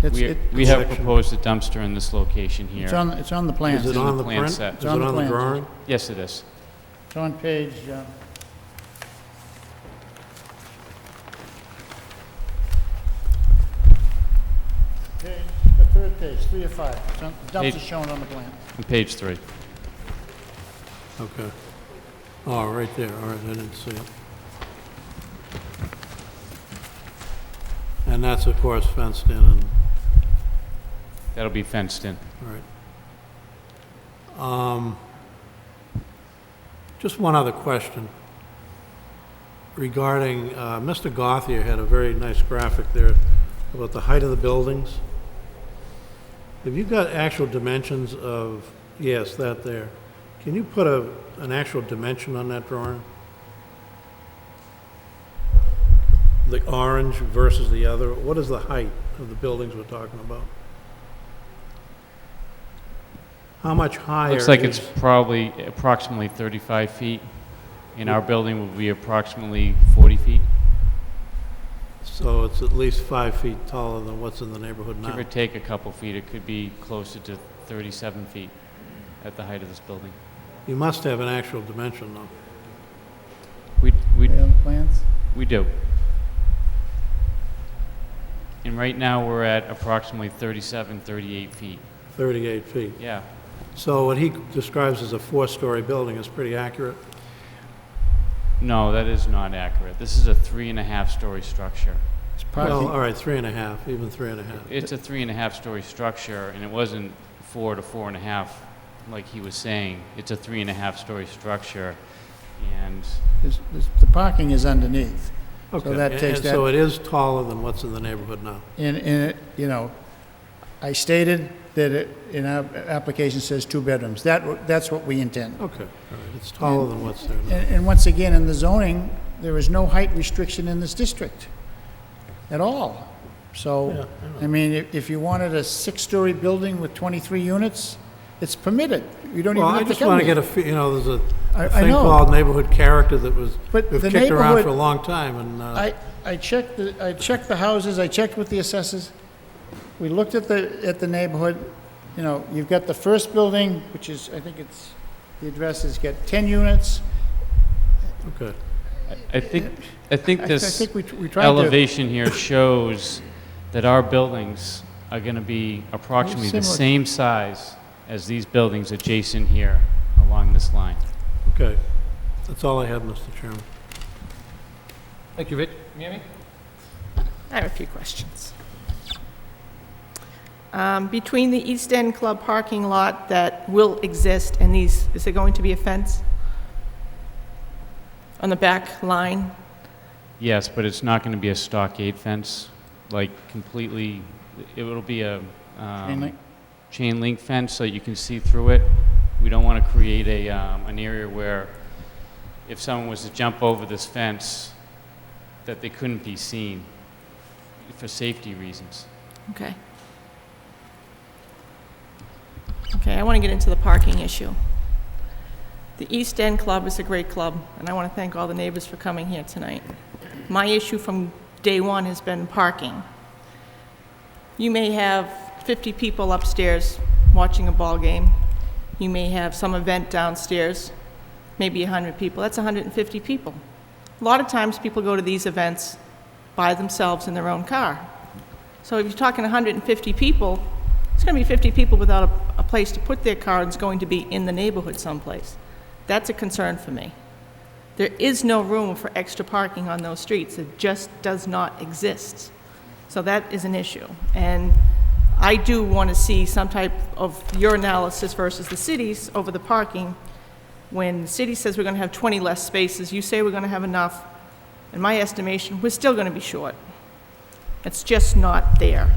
[SPEAKER 5] We have proposed a dumpster in this location here.
[SPEAKER 9] It's on the plans.
[SPEAKER 3] Is it on the
[SPEAKER 5] plan
[SPEAKER 3] print?
[SPEAKER 5] set.
[SPEAKER 3] Is it on the
[SPEAKER 9] plans.
[SPEAKER 3] drawing?
[SPEAKER 5] Yes, it is.
[SPEAKER 9] It's on page, the third page, 3 of 5. It's on- The dumpster's shown on the plan.
[SPEAKER 5] On page 3.
[SPEAKER 3] Okay. Oh, right there, all right, I didn't see it. And that's, of course, fenced in and,
[SPEAKER 5] That'll be fenced in.
[SPEAKER 3] all right. Just one other question regarding, Mr. Gothier had a very nice graphic there about the height of the buildings. Have you got actual dimensions of, yes, that there. Can you put an actual dimension on that drawing? The orange versus the other, what is the height of the buildings we're talking about? How much higher?
[SPEAKER 5] Looks like
[SPEAKER 3] is-
[SPEAKER 5] it's probably approximately 35 feet, and our building will be approximately 40 feet,
[SPEAKER 3] So it's at least 5 feet taller than what's in the neighborhood now.
[SPEAKER 5] give or take a couple feet. It could be closer to 37 feet at the height of this building.
[SPEAKER 3] You must have an actual dimension, though.
[SPEAKER 5] We
[SPEAKER 9] On the plans?
[SPEAKER 5] We do. And right now, we're at approximately 37, 38 feet.
[SPEAKER 3] 38 feet.
[SPEAKER 5] Yeah.
[SPEAKER 3] So what he describes as a 4-story building is pretty accurate?
[SPEAKER 5] No, that is not accurate. This is a 3.5-story structure.
[SPEAKER 9] It's
[SPEAKER 3] Well,
[SPEAKER 9] parking.
[SPEAKER 3] all right, 3.5, even 3.5.
[SPEAKER 5] It's a 3.5-story structure, and it wasn't 4 to 4.5 like he was saying. It's a 3.5-story structure, and
[SPEAKER 9] The parking is underneath.
[SPEAKER 3] Okay,
[SPEAKER 9] that
[SPEAKER 3] and-
[SPEAKER 9] takes
[SPEAKER 3] and so
[SPEAKER 9] that-
[SPEAKER 3] it is taller than what's in the neighborhood now?
[SPEAKER 9] And I stated that it, in our application says 2 bedrooms. That's what we intend.
[SPEAKER 3] Okay, all right, it's taller than what's there now.
[SPEAKER 9] And once again, in the zoning, there is no height restriction in this district at all.
[SPEAKER 3] Yeah,
[SPEAKER 9] So,
[SPEAKER 3] I know.
[SPEAKER 9] I mean, if you wanted a 6-story building with 23 units, it's permitted. You don't
[SPEAKER 3] Well,
[SPEAKER 9] even
[SPEAKER 3] I
[SPEAKER 9] have to
[SPEAKER 3] just
[SPEAKER 9] come
[SPEAKER 3] want to
[SPEAKER 9] here.
[SPEAKER 3] get there's a
[SPEAKER 9] I
[SPEAKER 3] thing
[SPEAKER 9] know.
[SPEAKER 3] called neighborhood character that was,
[SPEAKER 9] But
[SPEAKER 3] we've
[SPEAKER 9] the
[SPEAKER 3] kicked around
[SPEAKER 9] neighborhood-
[SPEAKER 3] for a long time, and,
[SPEAKER 9] I checked the houses, I checked with the assessors. We looked at the neighborhood. You've got the first building, which is, I think the address is got 10 units.
[SPEAKER 3] okay.
[SPEAKER 5] I think
[SPEAKER 9] I
[SPEAKER 5] this
[SPEAKER 9] think we tried to.
[SPEAKER 5] elevation here shows that our buildings are going to be approximately the
[SPEAKER 9] Similar.
[SPEAKER 5] same size as these buildings adjacent here along this line.
[SPEAKER 3] Okay. That's all I have, Mr. Chairman.
[SPEAKER 1] Thank you, Rich. Mary?
[SPEAKER 6] I have a few questions. Between the East End Club parking lot that will exist and these, is there going to be a fence on the back line?
[SPEAKER 5] Yes, but it's not going to be a stockade fence, like completely, it will be a
[SPEAKER 9] Chain link?
[SPEAKER 5] chain link fence so you can see through it. We don't want to create an area where if someone was to jump over this fence, that they couldn't be seen for safety reasons.
[SPEAKER 6] Okay. Okay, I want to get into the parking issue. The East End Club is a great club, and I want to thank all the neighbors for coming here tonight. My issue from day one has been parking. You may have 50 people upstairs watching a ball game. You may have some event downstairs, maybe 100 people. That's 150 people. A lot of times people go to these events by themselves in their own car. So if you're talking 150 people, it's going to be 50 people without a place to put their car, and it's going to be in the neighborhood someplace. That's a concern for me. There is no room for extra parking on those streets. It just does not exist. So that is an issue. And I do want to see some type of your analysis versus the city's over the parking. When the city says we're going to have 20 less spaces, you say we're going to have enough. In my estimation, we're still going to be short. It's just not there.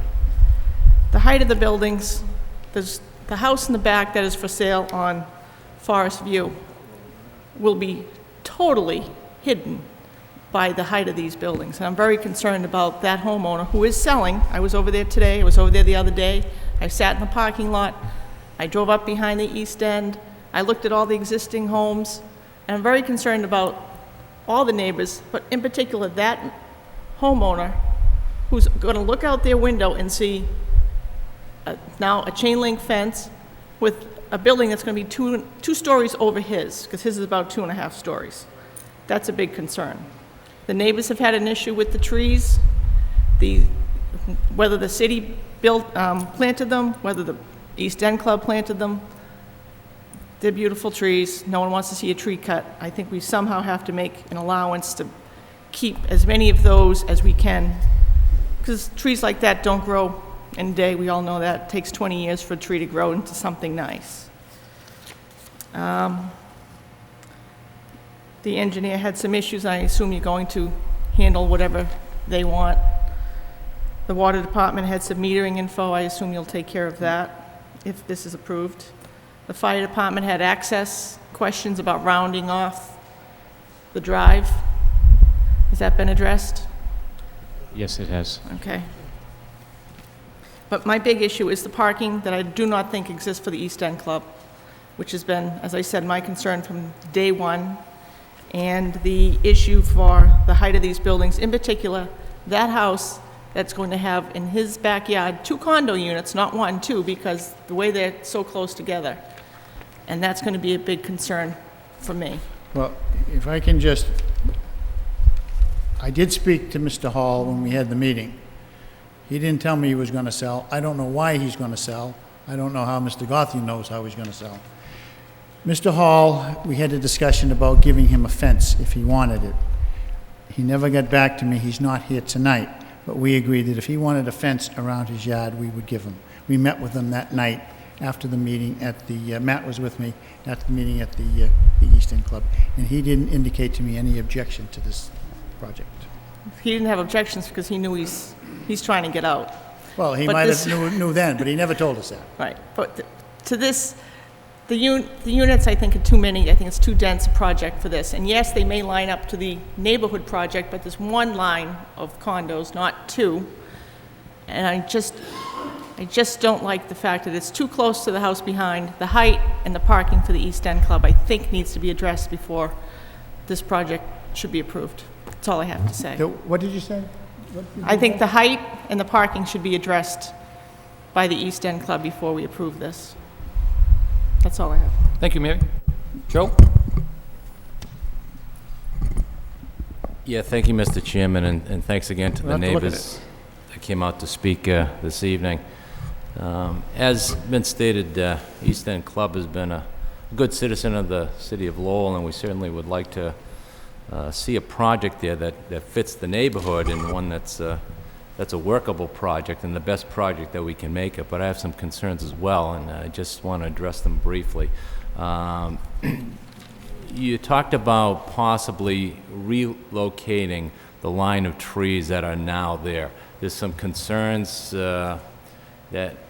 [SPEAKER 6] The height of the buildings, there's the house in the back that is for sale on Forest View will be totally hidden by the height of these buildings. And I'm very concerned about that homeowner who is selling. I was over there today, I was over there the other day. I sat in the parking lot. I drove up behind the East End. I looked at all the existing homes. And I'm very concerned about all the neighbors, but in particular that homeowner who's going to look out their window and see now a chain link fence with a building that's going to be two stories over his, because his is about 2.5 stories. That's a big concern. The neighbors have had an issue with the trees, whether the city planted them, whether the East End Club planted them. They're beautiful trees. No one wants to see a tree cut. I think we somehow have to make an allowance to keep as many of those as we can, because trees like that don't grow in a day. We all know that. It takes 20 years for a tree to grow into something nice. The engineer had some issues. I assume you're going to handle whatever they want. The water department had some metering info. I assume you'll take care of that if this is approved. The fire department had access questions about rounding off the drive. Has that been addressed?
[SPEAKER 5] Yes, it has.
[SPEAKER 6] Okay. But my big issue is the parking that I do not think exists for the East End Club, which has been, as I said, my concern from day one. And the issue for the height of these buildings, in particular, that house that's going to have in his backyard 2 condo units, not 1, 2, because the way they're so close together. And that's going to be a big concern for me.
[SPEAKER 9] Well, if I can just, I did speak to Mr. Hall when we had the meeting. He didn't tell me he was going to sell. I don't know why he's going to sell. I don't know how Mr. Gothi knows how he's going to sell. Mr. Hall, we had a discussion about giving him a fence if he wanted it. He never got back to me. He's not here tonight. But we agreed that if he wanted a fence around his yard, we would give him. We met with him that night after the meeting at the, Matt was with me at the meeting at the East End Club, and he didn't indicate to me any objection to this project.
[SPEAKER 6] He didn't have objections because he knew he's trying to get out.
[SPEAKER 9] Well, he
[SPEAKER 6] But
[SPEAKER 9] might
[SPEAKER 6] this-
[SPEAKER 9] have knew then, but he never told us that.
[SPEAKER 6] Right, but to this, the units, I think, are too many. I think it's too dense a project for this. And yes, they may line up to the neighborhood project, but there's 1 line of condos, not 2. And I just don't like the fact that it's too close to the house behind. The height and the parking for the East End Club, I think, needs to be addressed before this project should be approved. That's all I have to say.
[SPEAKER 9] What did you say?
[SPEAKER 6] I think the height and the parking should be addressed by the East End Club before we approve this. That's all I have.
[SPEAKER 1] Thank you, Mary. Joe?
[SPEAKER 2] Yeah, thank you, Mr. Chairman, and thanks again to the
[SPEAKER 9] We'll have to look at
[SPEAKER 2] neighbors that came out to speak this evening. As been stated, East End Club has been a good citizen of the city of Lowell, and we certainly would like to see a project there that fits the neighborhood and one that's a workable project and the best project that we can make it. But I have some concerns as well, and I just want to address them briefly. You talked about possibly relocating the line of trees that are now there. There's some concerns that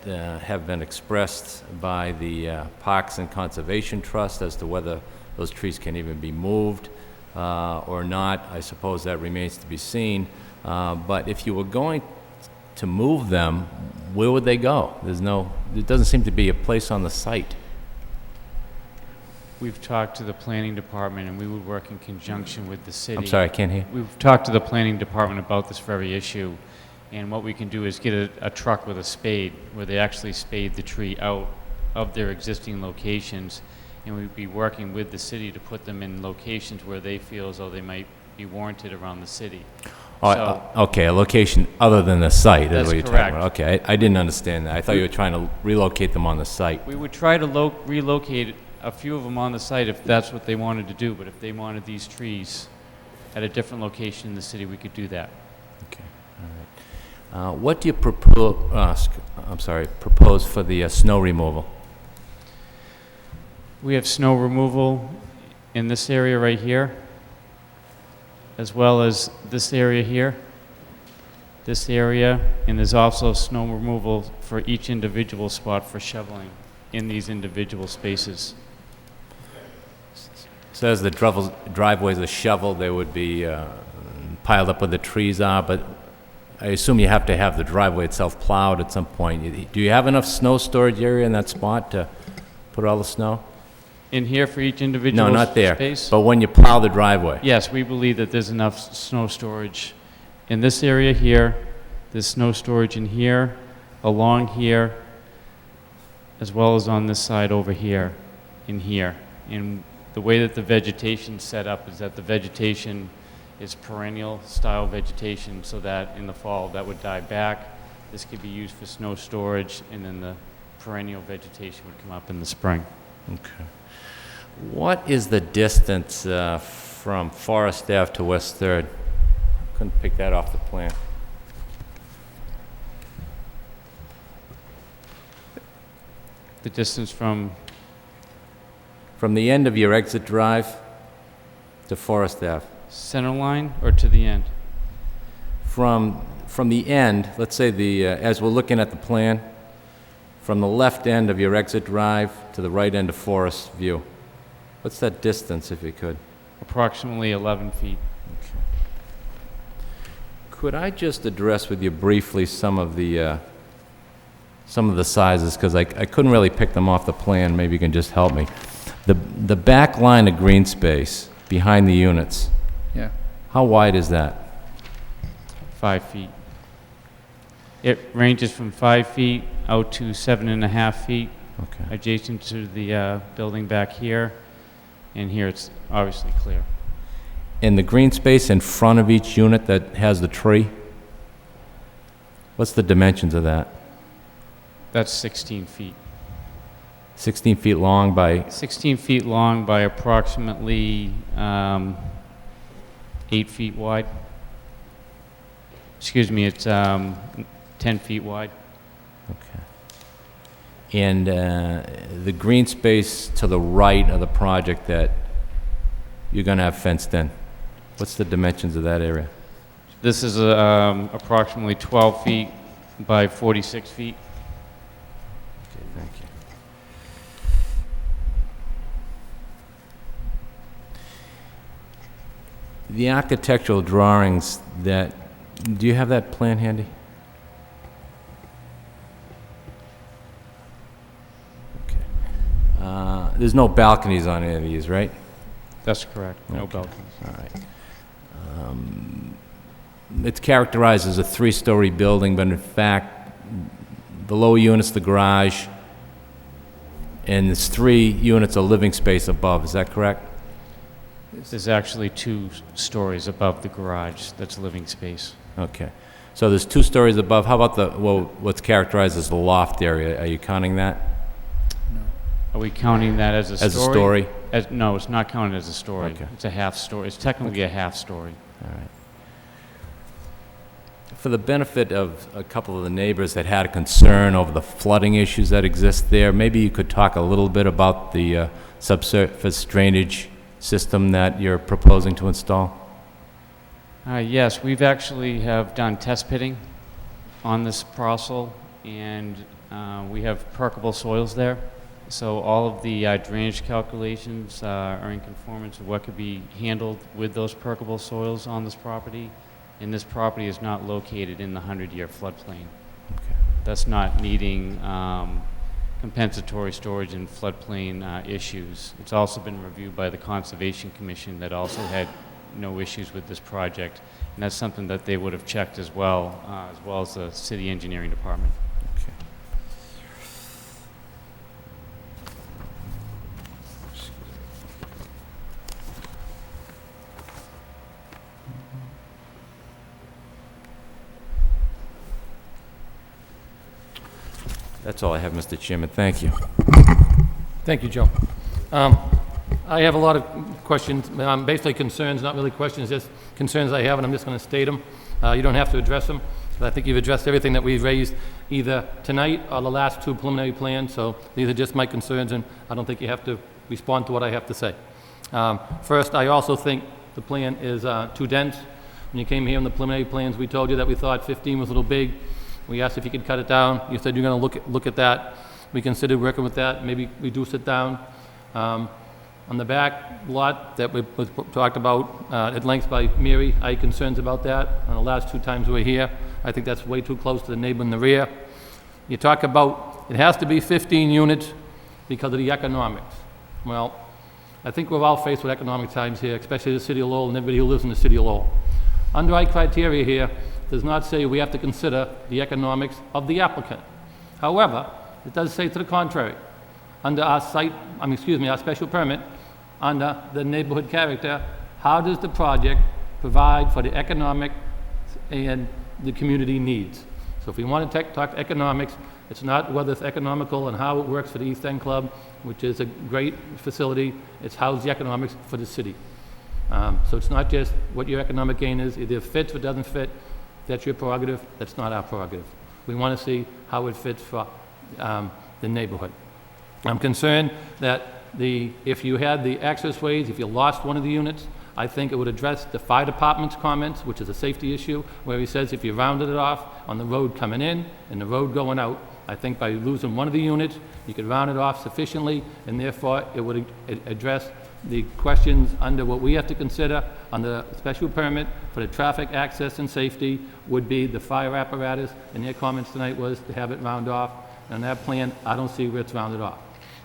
[SPEAKER 2] have been expressed by the Parks and Conservation Trust as to whether those trees can even be moved or not. I suppose that remains to be seen. But if you were going to move them, where would they go? There doesn't seem to be a place on the site.
[SPEAKER 5] We've talked to the planning department, and we would work in conjunction with the city.
[SPEAKER 2] I'm sorry, I can't hear.
[SPEAKER 5] We've talked to the planning department about this very issue, and what we can do is get a truck with a spade, where they actually spade the tree out of their existing locations, and we'd be working with the city to put them in locations where they feel as though they might be warranted around the city.
[SPEAKER 2] Okay, a location other than the site is
[SPEAKER 5] That's
[SPEAKER 2] what you're talking about.
[SPEAKER 5] correct.
[SPEAKER 2] Okay, I didn't understand that. I thought you were trying to relocate them on the site.
[SPEAKER 5] We would try to relocate a few of them on the site if that's what they wanted to do, but if they wanted these trees at a different location in the city, we could do that.
[SPEAKER 2] Okay, all right. What do you propose for the snow removal?
[SPEAKER 5] We have snow removal in this area right here, as well as this area here, this area, and there's also snow removal for each individual spot for shoveling in these individual spaces.
[SPEAKER 2] So as the driveways are shoveled, they would be piled up where the trees are, but I assume you have to have the driveway itself plowed at some point. Do you have enough snow storage area in that spot to put all the snow?
[SPEAKER 5] In here for each individual
[SPEAKER 2] No, not there,
[SPEAKER 5] space?
[SPEAKER 2] but when you plow the driveway?
[SPEAKER 5] Yes, we believe that there's enough snow storage in this area here, there's snow storage in here, along here, as well as on this side over here, in here. And the way that the vegetation's set up is that the vegetation is perennial style vegetation, so that in the fall that would die back. This could be used for snow storage, and then the perennial vegetation would come up in the spring.
[SPEAKER 2] Okay. What is the distance from Forest Ave to West 3rd? Couldn't pick that off the plan.
[SPEAKER 5] The distance from,
[SPEAKER 2] From the end of your exit drive to Forest Ave.
[SPEAKER 5] center line or to the end?
[SPEAKER 2] From the end, let's say as we're looking at the plan, from the left end of your exit drive to the right end of Forest View. What's that distance, if you could?
[SPEAKER 5] Approximately 11 feet.
[SPEAKER 2] Could I just address with you briefly some of the sizes, because I couldn't really pick them off the plan. Maybe you can just help me. The back line of green space behind the units,
[SPEAKER 5] Yeah.
[SPEAKER 2] how wide is that?
[SPEAKER 5] 5 feet. It ranges from 5 feet out to 7.5 feet,
[SPEAKER 2] Okay.
[SPEAKER 5] adjacent to the building back here, and here it's obviously clear.
[SPEAKER 2] In the green space in front of each unit that has the tree, what's the dimensions of that?
[SPEAKER 5] That's 16 feet.
[SPEAKER 2] 16 feet long by,
[SPEAKER 5] 16 feet long by approximately 8 feet wide. Excuse me, it's 10 feet wide.
[SPEAKER 2] okay. And the green space to the right of the project that you're going to have fenced in, what's the dimensions of that area?
[SPEAKER 5] This is approximately 12 feet by 46 feet.
[SPEAKER 2] Okay, thank you. The architectural drawings that, do you have that plan handy? Okay. There's no balconies on any of these, right?
[SPEAKER 5] That's correct. No
[SPEAKER 2] Okay.
[SPEAKER 5] balconies.
[SPEAKER 2] All right. It's characterized as a three-story building, but in fact, the lower unit's the garage, and there's 3 units of living space above. Is that correct?
[SPEAKER 5] There's actually 2 stories above the garage that's living space.
[SPEAKER 2] Okay. So there's 2 stories above. How about what's characterized as the loft area? Are you counting that?
[SPEAKER 5] Are we counting that as a story?
[SPEAKER 2] As a story?
[SPEAKER 5] No, it's not counted as a story.
[SPEAKER 2] Okay.
[SPEAKER 5] It's a half story. It's technically a half story.
[SPEAKER 2] All right. For the benefit of a couple of the neighbors that had a concern over the flooding issues that exist there, maybe you could talk a little bit about the subsurface drainage system that you're proposing to install?
[SPEAKER 5] Yes, we've actually have done test pitting on this parcel, and we have permeable soils there. So all of the drainage calculations are in conformance with what could be handled with those permeable soils on this property. And this property is not located in the 100-year floodplain.
[SPEAKER 2] Okay.
[SPEAKER 5] That's not needing compensatory storage and floodplain issues. It's also been reviewed by the Conservation Commission that also had no issues with this project. And that's something that they would have checked as well as the city engineering department.
[SPEAKER 2] Okay. That's all I have, Mr. Chairman. Thank you.
[SPEAKER 1] Thank you, Joe. I have a lot of questions, basically concerns, not really questions, just concerns I have, and I'm just going to state them. You don't have to address them, but I think you've addressed everything that we've raised either tonight or the last 2 preliminary plans, so these are just my concerns, and I don't think you have to respond to what I have to say. First, I also think the plan is too dense. When you came here in the preliminary plans, we told you that we thought 15 was a little big. We asked if you could cut it down. You said you're going to look at that. We considered working with that, maybe reduce it down. On the back lot that was talked about at length by Mary, I had concerns about that on the last 2 times we were here. I think that's way too close to the neighbor in the rear. You talk about it has to be 15 units because of the economics. Well, I think we're all faced with economic times here, especially the city of Lowell and everybody who lives in the city of Lowell. Under our criteria here does not say we have to consider the economics of the applicant. However, it does say to the contrary. Under our our special permit, under the neighborhood character, how does the project provide for the economic and the community needs? So if we want to talk economics, it's not whether it's economical and how it works for the East End Club, which is a great facility, it's how's the economics for the city. So it's not just what your economic gain is, either it fits or doesn't fit, that's your prerogative, that's not our prerogative. We want to see how it fits for the neighborhood. I'm concerned that if you had the access ways, if you lost one of the units, I think it would address the fire department's comments, which is a safety issue, where he says if you rounded it off on the road coming in and the road going out, I think by losing one of the units, you could round it off sufficiently, and therefore it would address the questions under what we have to consider on the special permit for the traffic access and safety would be the fire apparatus, and their comments tonight was to have it round off. On that plan, I don't see where it's rounded off.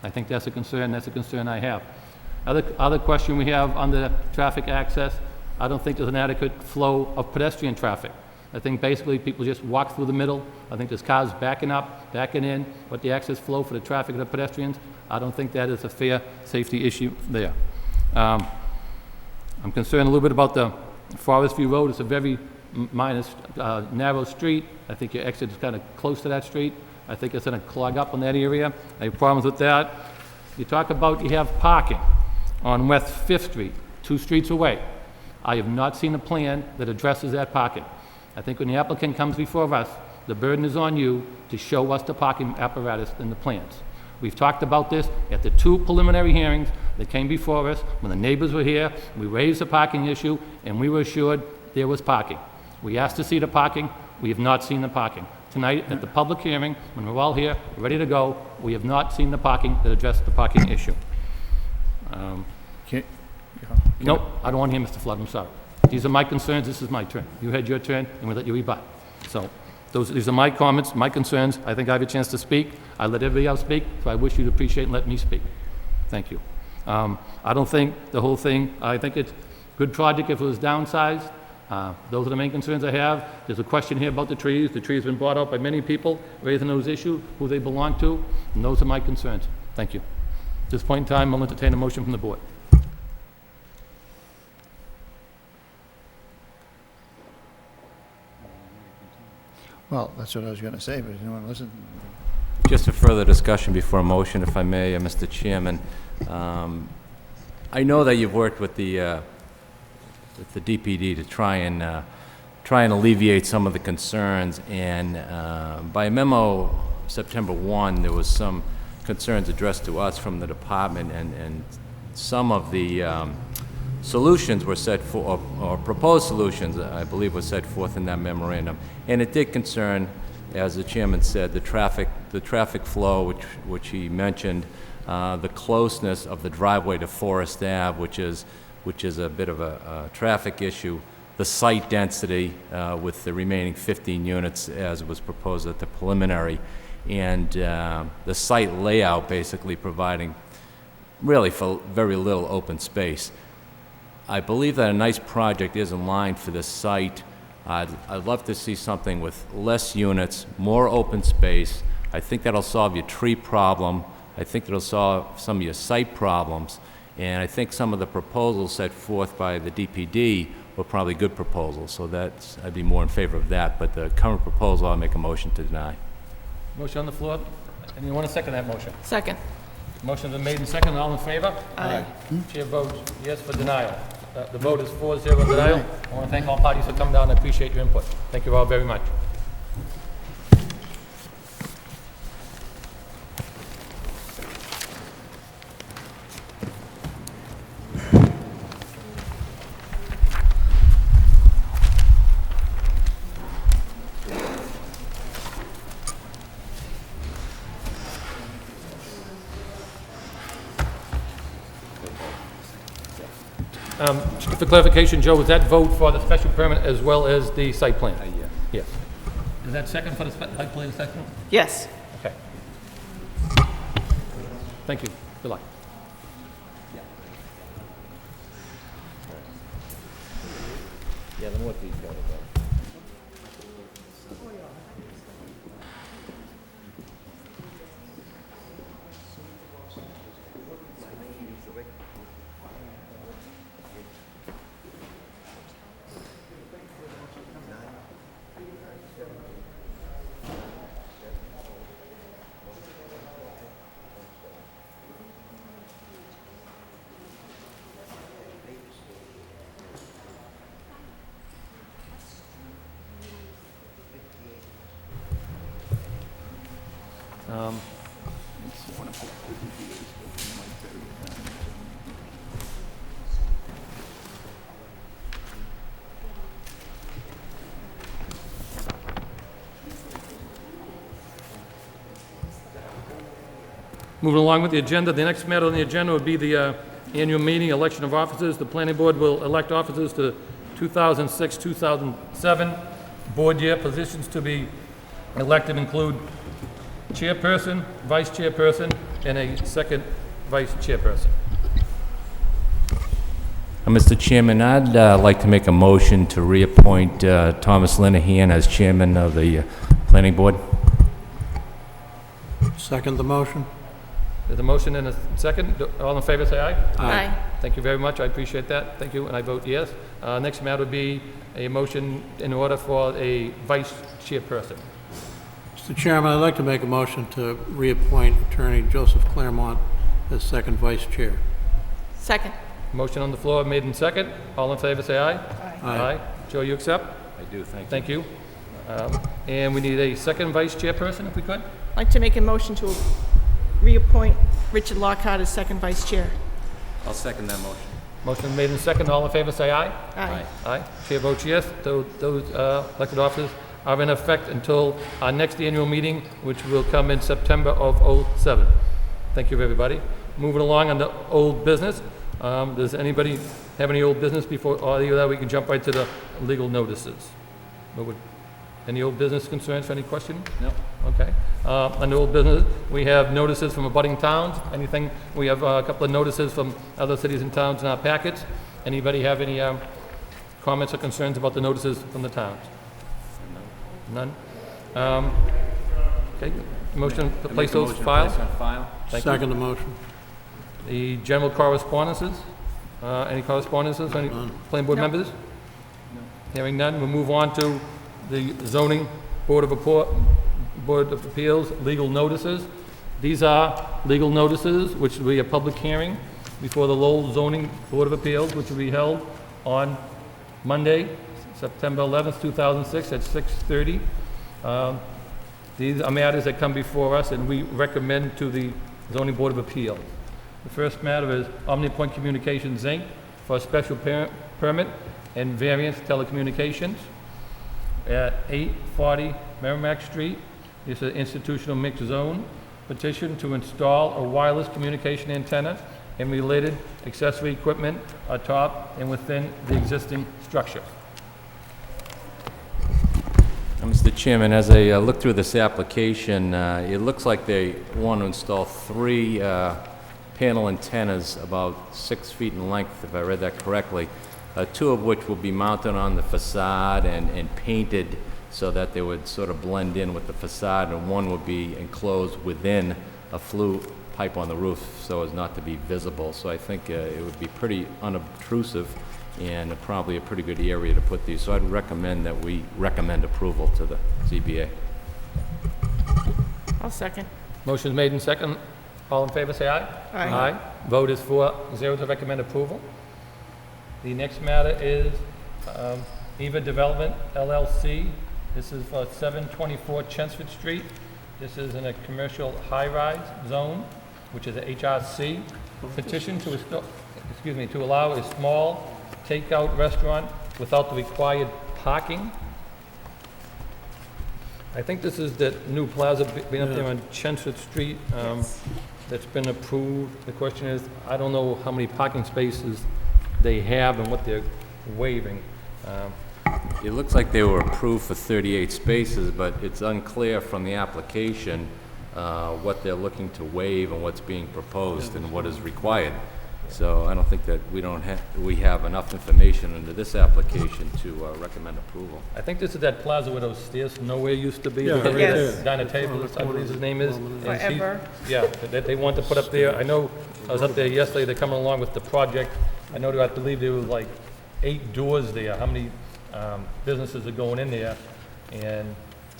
[SPEAKER 1] I think that's a concern I have. Other question we have on the traffic access, I don't think there's an adequate flow of pedestrian traffic. I think basically people just walk through the middle. I think there's cars backing up, backing in, but the access flow for the traffic and the pedestrians, I don't think that is a fair safety issue there. I'm concerned a little bit about the Forest View Road. It's a very narrow street. I think your exit is kind of close to that street. I think it's going to clog up in that area. I have problems with that. You talk about you have parking on West 5th Street, 2 streets away. I have not seen a plan that addresses that parking. I think when the applicant comes before us, the burden is on you to show us the parking apparatus in the plans. We've talked about this at the 2 preliminary hearings that came before us when the neighbors were here. We raised the parking issue and we were assured there was parking. We asked to see the parking. We have not seen the parking. Tonight at the public hearing, when we're all here, ready to go, we have not seen the parking that addressed the parking issue. Nope, I don't want to hear Mr. Flood, I'm sorry. These are my concerns, this is my turn. You had your turn, and we'll let you rebut. So, these are my comments, my concerns. I think I have a chance to speak. I let everybody else speak, so I wish you'd appreciate and let me speak. Thank you. I don't think the whole thing, I think it's a good project if it was downsized. Those are the main concerns I have. There's a question here about the trees. The trees have been brought out by many people, raising those issues, who they belong to, and those are my concerns. Thank you. At this point in time, I'll entertain a motion from the board.
[SPEAKER 9] Well, that's what I was going to say, but if you want to listen.
[SPEAKER 2] Just a further discussion before a motion, if I may, Mr. Chairman. I know that you've worked with the DPD to try and alleviate some of the concerns, and by memo September 1, there was some concerns addressed to us from the department, and some of the solutions were set for, or proposed solutions, I believe, were set forth in that memorandum. And it did concern, as the chairman said, the traffic flow, which he mentioned, the closeness of the driveway to Forest Ave, which is a bit of a traffic issue, the site density with the remaining 15 units as was proposed at the preliminary, and the site layout basically providing really for very little open space. I believe that a nice project is in line for this site. I'd love to see something with less units, more open space. I think that'll solve your tree problem. I think that'll solve some of your site problems. And I think some of the proposals set forth by the DPD were probably good proposals. So I'd be more in favor of that. But the current proposal, I'll make a motion to deny.
[SPEAKER 1] Motion on the floor. Anyone want to second that motion?
[SPEAKER 6] Second.
[SPEAKER 1] Motion's been made and seconded. All in favor?
[SPEAKER 6] Aye.
[SPEAKER 1] Chair votes yes for denial. The vote is 4-0 denial. I want to thank all parties for coming down. I appreciate your input. Thank you all very much. For clarification, Joe, was that vote for the special permit as well as the site plan?
[SPEAKER 2] Yes.
[SPEAKER 1] Yes. Is that second for the site plan section?
[SPEAKER 6] Yes.
[SPEAKER 1] Okay. Thank you. Good luck.
[SPEAKER 2] Yeah, the more detailed about
[SPEAKER 1] Moving along with the agenda, the next matter on the agenda would be the annual meeting, election of officers. The planning board will elect officers to 2006, 2007. Board year positions to be elected include chairperson, vice chairperson, and a second vice chairperson.
[SPEAKER 2] Mr. Chairman, I'd like to make a motion to reappoint Thomas Linehan as chairman of the planning board.
[SPEAKER 3] Second the motion?
[SPEAKER 1] There's a motion and a second. All in favor, say aye.
[SPEAKER 6] Aye.
[SPEAKER 1] Thank you very much. I appreciate that. Thank you, and I vote yes. Next matter would be a motion in order for a vice chairperson.
[SPEAKER 3] Mr. Chairman, I'd like to make a motion to reappoint Attorney Joseph Claremont as second vice chair.
[SPEAKER 6] Second.
[SPEAKER 1] Motion on the floor made in second. All in favor, say aye.
[SPEAKER 3] Aye.
[SPEAKER 1] Joe, you accept?
[SPEAKER 2] I do, thank you.
[SPEAKER 1] Thank you. And we need a second vice chairperson, if we could.
[SPEAKER 6] I'd like to make a motion to reappoint Richard Lockhart as second vice chair.
[SPEAKER 2] I'll second that motion.
[SPEAKER 1] Motion made in second. All in favor, say aye.
[SPEAKER 6] Aye.
[SPEAKER 1] Aye. Chair votes yes. Those elected officers are in effect until our next annual meeting, which will come in September of '07. Thank you, everybody. Moving along on the old business. Does anybody have any old business before, or either that we can jump right to the legal notices? Any old business concerns, any question? No? Okay. On the old business, we have notices from abutting towns. Anything? We have a couple of notices from other cities and towns in our packets. Anybody have any comments or concerns about the notices from the towns? None? Okay. Motion to place those files? Thank you.
[SPEAKER 3] Second the motion?
[SPEAKER 1] The general correspondences? Any correspondences, any planning board members? Hearing none, we'll move on to the zoning board of appeals, legal notices. These are legal notices, which will be a public hearing before the Lowell zoning board of appeals, which will be held on Monday, September 11th, 2006 at 6:30. These are matters that come before us and we recommend to the zoning board of appeals. The first matter is Omnipoint Communications, Inc. for a special permit and variance telecommunications at 840 Merrimack Street. It's an institutional mixed zone. Petition to install a wireless communication antenna and related accessory equipment atop and within the existing structure.
[SPEAKER 2] Mr. Chairman, as I look through this application, it looks like they want to install 3 panel antennas about 6 feet in length, if I read that correctly, 2 of which will be mounted on the facade and painted so that they would sort of blend in with the facade, and 1 would be enclosed within a flue pipe on the roof so as not to be visible. So I think it would be pretty unobtrusive and probably a pretty good area to put these. So I'd recommend that we recommend approval to the ZBA.
[SPEAKER 6] I'll second.
[SPEAKER 1] Motion made in second. All in favor, say aye.
[SPEAKER 6] Aye.
[SPEAKER 1] Vote is 4-0 to recommend approval. The next matter is Eva Development, LLC. This is for 724 Chelmsford Street. This is in a commercial high-rise zone, which is a HRC. Petition to allow a small takeout restaurant without the required parking. I think this is that new plaza being up there on Chelmsford Street that's been approved. The question is, I don't know how many parking spaces they have and what they're waiving.
[SPEAKER 2] It looks like they were approved for 38 spaces, but it's unclear from the application what they're looking to waive and what's being proposed and what is required. So I don't think that we have enough information under this appliation to recommend approval.
[SPEAKER 1] I think this is that plaza where those stairs nowhere used to be.
[SPEAKER 3] Yeah,
[SPEAKER 1] Right
[SPEAKER 6] Yes.
[SPEAKER 1] there. Dinah Tables, I believe his name is. And she-
[SPEAKER 6] Forever.
[SPEAKER 1] Yeah, that they want to put up there. I know, I was up there yesterday, they're coming along with the project. I know, I believe there was like 8 doors there. How many businesses are going in there? And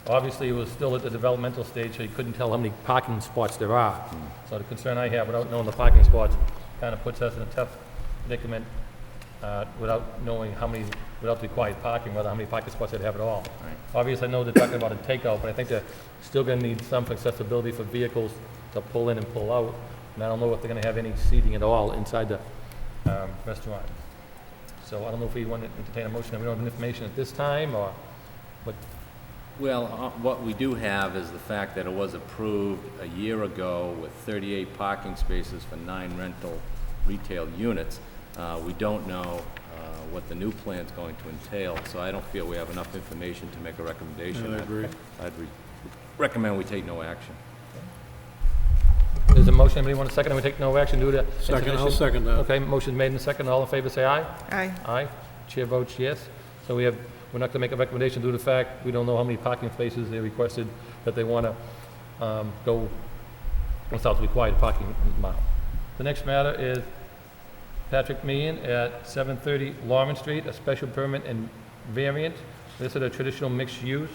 [SPEAKER 1] obviously, it was still at the developmental stage, so you couldn't tell how many parking spots there are. So the concern I have, without knowing the parking spots, kind of puts us in a tough predicament without knowing without the required parking, whether how many parking spots they'd have at all. Obviously, I know they're talking about a takeout, but I think they're still going to need some accessibility for vehicles to pull in and pull out. And I don't know if they're going to have any seating at all inside the restaurant. So I don't know if we want to entertain a motion, and we don't have information at this time, or what
[SPEAKER 2] Well, what we do have is the fact that it was approved a year ago with 38 parking spaces for 9 rental retail units. We don't know what the new plan's going to entail, so I don't feel we have enough information to make a recommendation.
[SPEAKER 3] I agree.
[SPEAKER 2] I'd recommend we take no action.
[SPEAKER 1] There's a motion, anybody want a second, and we take no action due to
[SPEAKER 3] Second, I'll
[SPEAKER 1] insufficient-
[SPEAKER 3] second that.
[SPEAKER 1] Okay, motion made and second, all in favor, say aye.
[SPEAKER 6] Aye.
[SPEAKER 1] Aye. Chair votes yes. So we're not going to make a recommendation due to the fact we don't know how many parking spaces they requested that they want to go without the required parking amount. The next matter is Patrick Meehan at 730 Lawrence Street, a special permit and variant. This is a traditional mixed use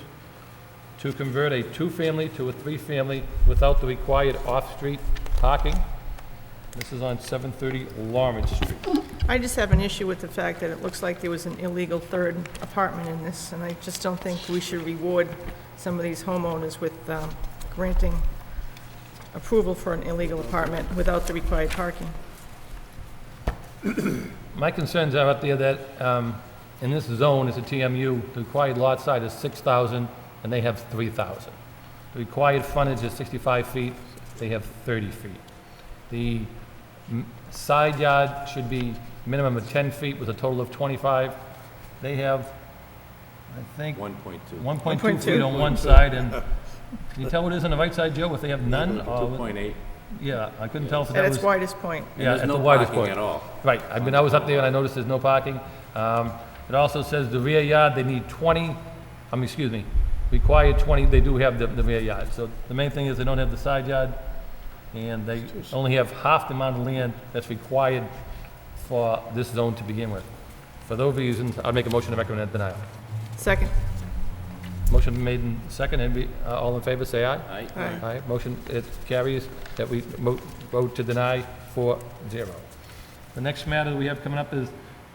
[SPEAKER 1] to convert a 2-family to a 3-family without the required off-street parking. This is on 730 Lawrence Street.
[SPEAKER 6] I just have an issue with the fact that it looks like there was an illegal third apartment in this, and I just don't think we should reward some of these homeowners with granting approval for an illegal apartment without the required parking.
[SPEAKER 1] My concerns are out there that in this zone, as a TMU, the required lot size is 6,000, and they have 3,000. The required frontage is 65 feet, they have 30 feet. The side yard should be minimum of 10 feet with a total of 25. They have, I think,
[SPEAKER 2] 1.2.
[SPEAKER 1] 1.2 feet on one side, and can you tell what it is on the right side, Joe, if they have none? or-
[SPEAKER 2] 2.8.
[SPEAKER 1] Yeah, I couldn't tell if that
[SPEAKER 6] At
[SPEAKER 1] was...
[SPEAKER 6] its widest point.
[SPEAKER 2] And
[SPEAKER 1] Yeah,
[SPEAKER 2] there's
[SPEAKER 1] at
[SPEAKER 2] no
[SPEAKER 1] the widest
[SPEAKER 2] parking
[SPEAKER 1] point.
[SPEAKER 2] at all.
[SPEAKER 1] Right, I was up there and I noticed there's no parking. It also says the rear yard, they need 20, required 20, they do have the rear yard. So the main thing is they don't have the side yard, and they only have half the amount of land that's required for this zone to begin with. For those reasons, I'd make a motion to recommend denial.
[SPEAKER 6] Second.
[SPEAKER 1] Motion made in second, all in favor, say aye.
[SPEAKER 2] Aye.
[SPEAKER 6] Aye.
[SPEAKER 1] Aye, motion, it carries that we vote to deny 4-0. The next matter we have coming up is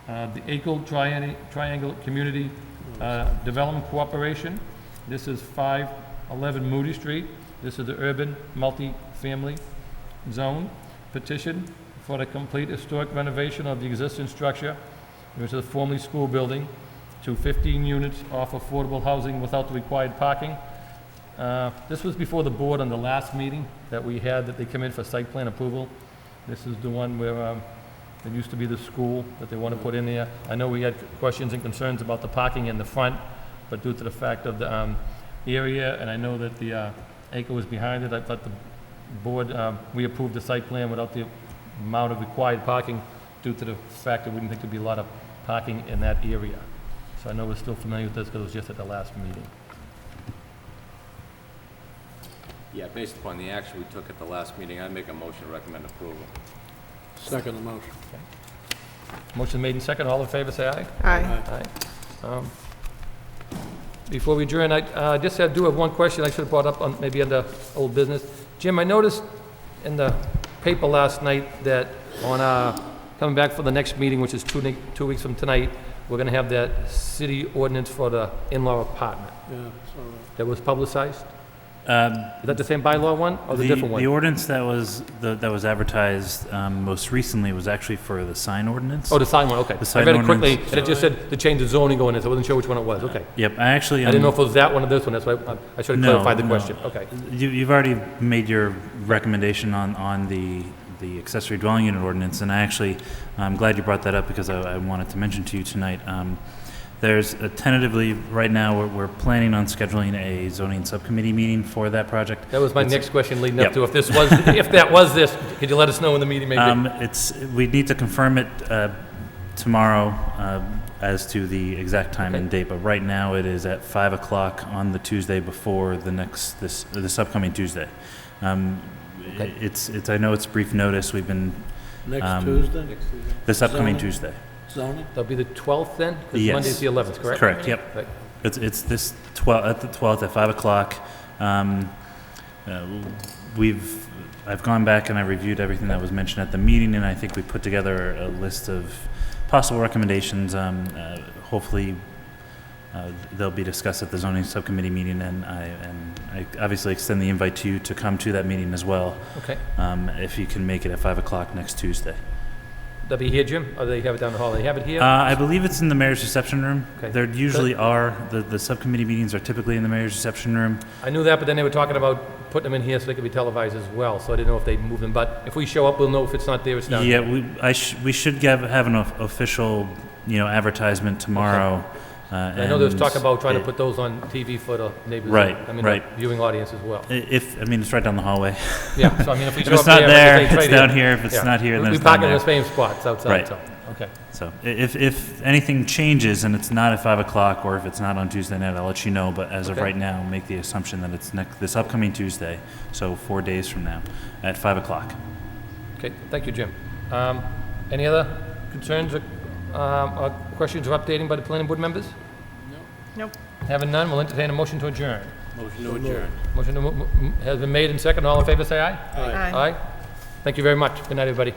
[SPEAKER 1] the ACLE Triangle Community Development Corporation. This is 511 Moody Street. This is the urban multi-family zone. Petition for the complete historic renovation of the existing structure, which is a formerly school building, to 15 units off affordable housing without the required parking. This was before the board on the last meeting that we had, that they come in for site plan approval. This is the one where it used to be the school that they want to put in there. I know we had questions and concerns about the parking in the front, but due to the fact of the area, and I know that the acre was behind it, I thought the board, we approved the site plan without the amount of required parking due to the fact that we didn't think there'd be a lot of parking in that area. So I know we're still familiar with this because it was just at the last meeting.
[SPEAKER 2] Yeah, based upon the action we took at the last meeting, I make a motion to recommend approval.
[SPEAKER 3] Second the motion.
[SPEAKER 1] Motion made in second, all in favor, say aye.
[SPEAKER 6] Aye.
[SPEAKER 1] Aye. Before we adjourn, I just do have one question I should have brought up on, maybe under old business. Jim, I noticed in the paper last night that on, coming back for the next meeting, which is 2 weeks from tonight, we're gonna have that city ordinance for the in-law apartment
[SPEAKER 3] Yeah, so,
[SPEAKER 1] that was publicized. Is that the same bylaw one or the different one?
[SPEAKER 8] The ordinance that was advertised most recently was actually for the sign ordinance.
[SPEAKER 1] Oh, the sign one, okay.
[SPEAKER 8] The
[SPEAKER 1] I
[SPEAKER 8] sign
[SPEAKER 1] read it quickly,
[SPEAKER 8] ordinance.
[SPEAKER 1] and it just said to change the zoning going in, so I wasn't sure which one it was, okay.
[SPEAKER 8] Yep, I actually...
[SPEAKER 1] I didn't know if it was that one or this one, that's why I should have clarified the
[SPEAKER 8] No.
[SPEAKER 1] question, okay.
[SPEAKER 8] You've already made your recommendation on the accessory dwelling unit ordinance, and I'm glad you brought that up because I wanted to mention to you tonight. There's tentatively, right now, we're planning on scheduling a zoning subcommittee meeting for that project.
[SPEAKER 1] That was my next question leading up
[SPEAKER 8] Yep.
[SPEAKER 1] to, if that was this, could you let us know when the meeting may be?
[SPEAKER 8] We need to confirm it tomorrow as to the exact time and date, but right now it is at 5 o'clock on the Tuesday before this upcoming Tuesday. It's I know it's brief notice. We've been
[SPEAKER 3] next Tuesday?
[SPEAKER 8] this upcoming
[SPEAKER 3] Zoning?
[SPEAKER 8] Tuesday.
[SPEAKER 3] Zoning?
[SPEAKER 1] That'll be the 12th then? Because
[SPEAKER 8] Yes.
[SPEAKER 1] Monday's the 11th, correct?
[SPEAKER 8] Correct. Yep.
[SPEAKER 1] Right.
[SPEAKER 8] It's this 12 at the 12th at 5 o'clock. I've gone back and I reviewed everything that was mentioned at the meeting, and I think we put together a list of possible recommendations. Hopefully, they'll be discussed at the zoning subcommittee meeting, and I obviously extend the invite to you to come to that meeting as well.
[SPEAKER 1] Okay.
[SPEAKER 8] If you can make it at 5 o'clock next Tuesday.
[SPEAKER 1] They'll be here, Jim, or they have it down the hall? They have it here?
[SPEAKER 8] I believe it's in the mayor's reception room.
[SPEAKER 1] Okay.
[SPEAKER 8] There usually are, the subcommittee meetings are typically in the mayor's reception room.
[SPEAKER 1] I knew that, but then they were talking about putting them in here so they could be televised as well, so I didn't know if they'd move them. But if we show up, we'll know if it's not there, it's down
[SPEAKER 8] Yeah,
[SPEAKER 1] here.
[SPEAKER 8] we should have an official, advertisement tomorrow.
[SPEAKER 1] I know there was talk
[SPEAKER 8] and
[SPEAKER 1] about trying to
[SPEAKER 8] it-
[SPEAKER 1] put those on TV for the neighbors.
[SPEAKER 8] Right,
[SPEAKER 1] I mean,
[SPEAKER 8] right.
[SPEAKER 1] the viewing audience as well.
[SPEAKER 8] It's right down the hallway.
[SPEAKER 1] Yeah, so I mean, if we
[SPEAKER 8] If
[SPEAKER 1] show
[SPEAKER 8] it's
[SPEAKER 1] up
[SPEAKER 8] not
[SPEAKER 1] there,
[SPEAKER 8] there,
[SPEAKER 1] like I say,
[SPEAKER 8] it's down here. If it's not here, then
[SPEAKER 1] we
[SPEAKER 8] it's
[SPEAKER 1] park
[SPEAKER 8] down
[SPEAKER 1] in the
[SPEAKER 8] there.
[SPEAKER 1] same spots outside,
[SPEAKER 8] Right.
[SPEAKER 1] so, okay.
[SPEAKER 8] So if anything changes and it's not at 5 o'clock, or if it's not on Tuesday night, I'll let you know. But as of
[SPEAKER 1] Okay.
[SPEAKER 8] right now, make the assumption that it's this upcoming Tuesday, so 4 days from now, at 5 o'clock.
[SPEAKER 1] Okay, thank you, Jim. Any other concerns or questions or updating by the planning board members?
[SPEAKER 6] Nope.
[SPEAKER 1] Having none, we'll entertain a motion to adjourn.
[SPEAKER 7] Motion to adjourn.
[SPEAKER 1] Motion has been made and second. All in favor, say aye.
[SPEAKER 6] Aye.
[SPEAKER 1] Aye. Thank you very much. Good night, everybody.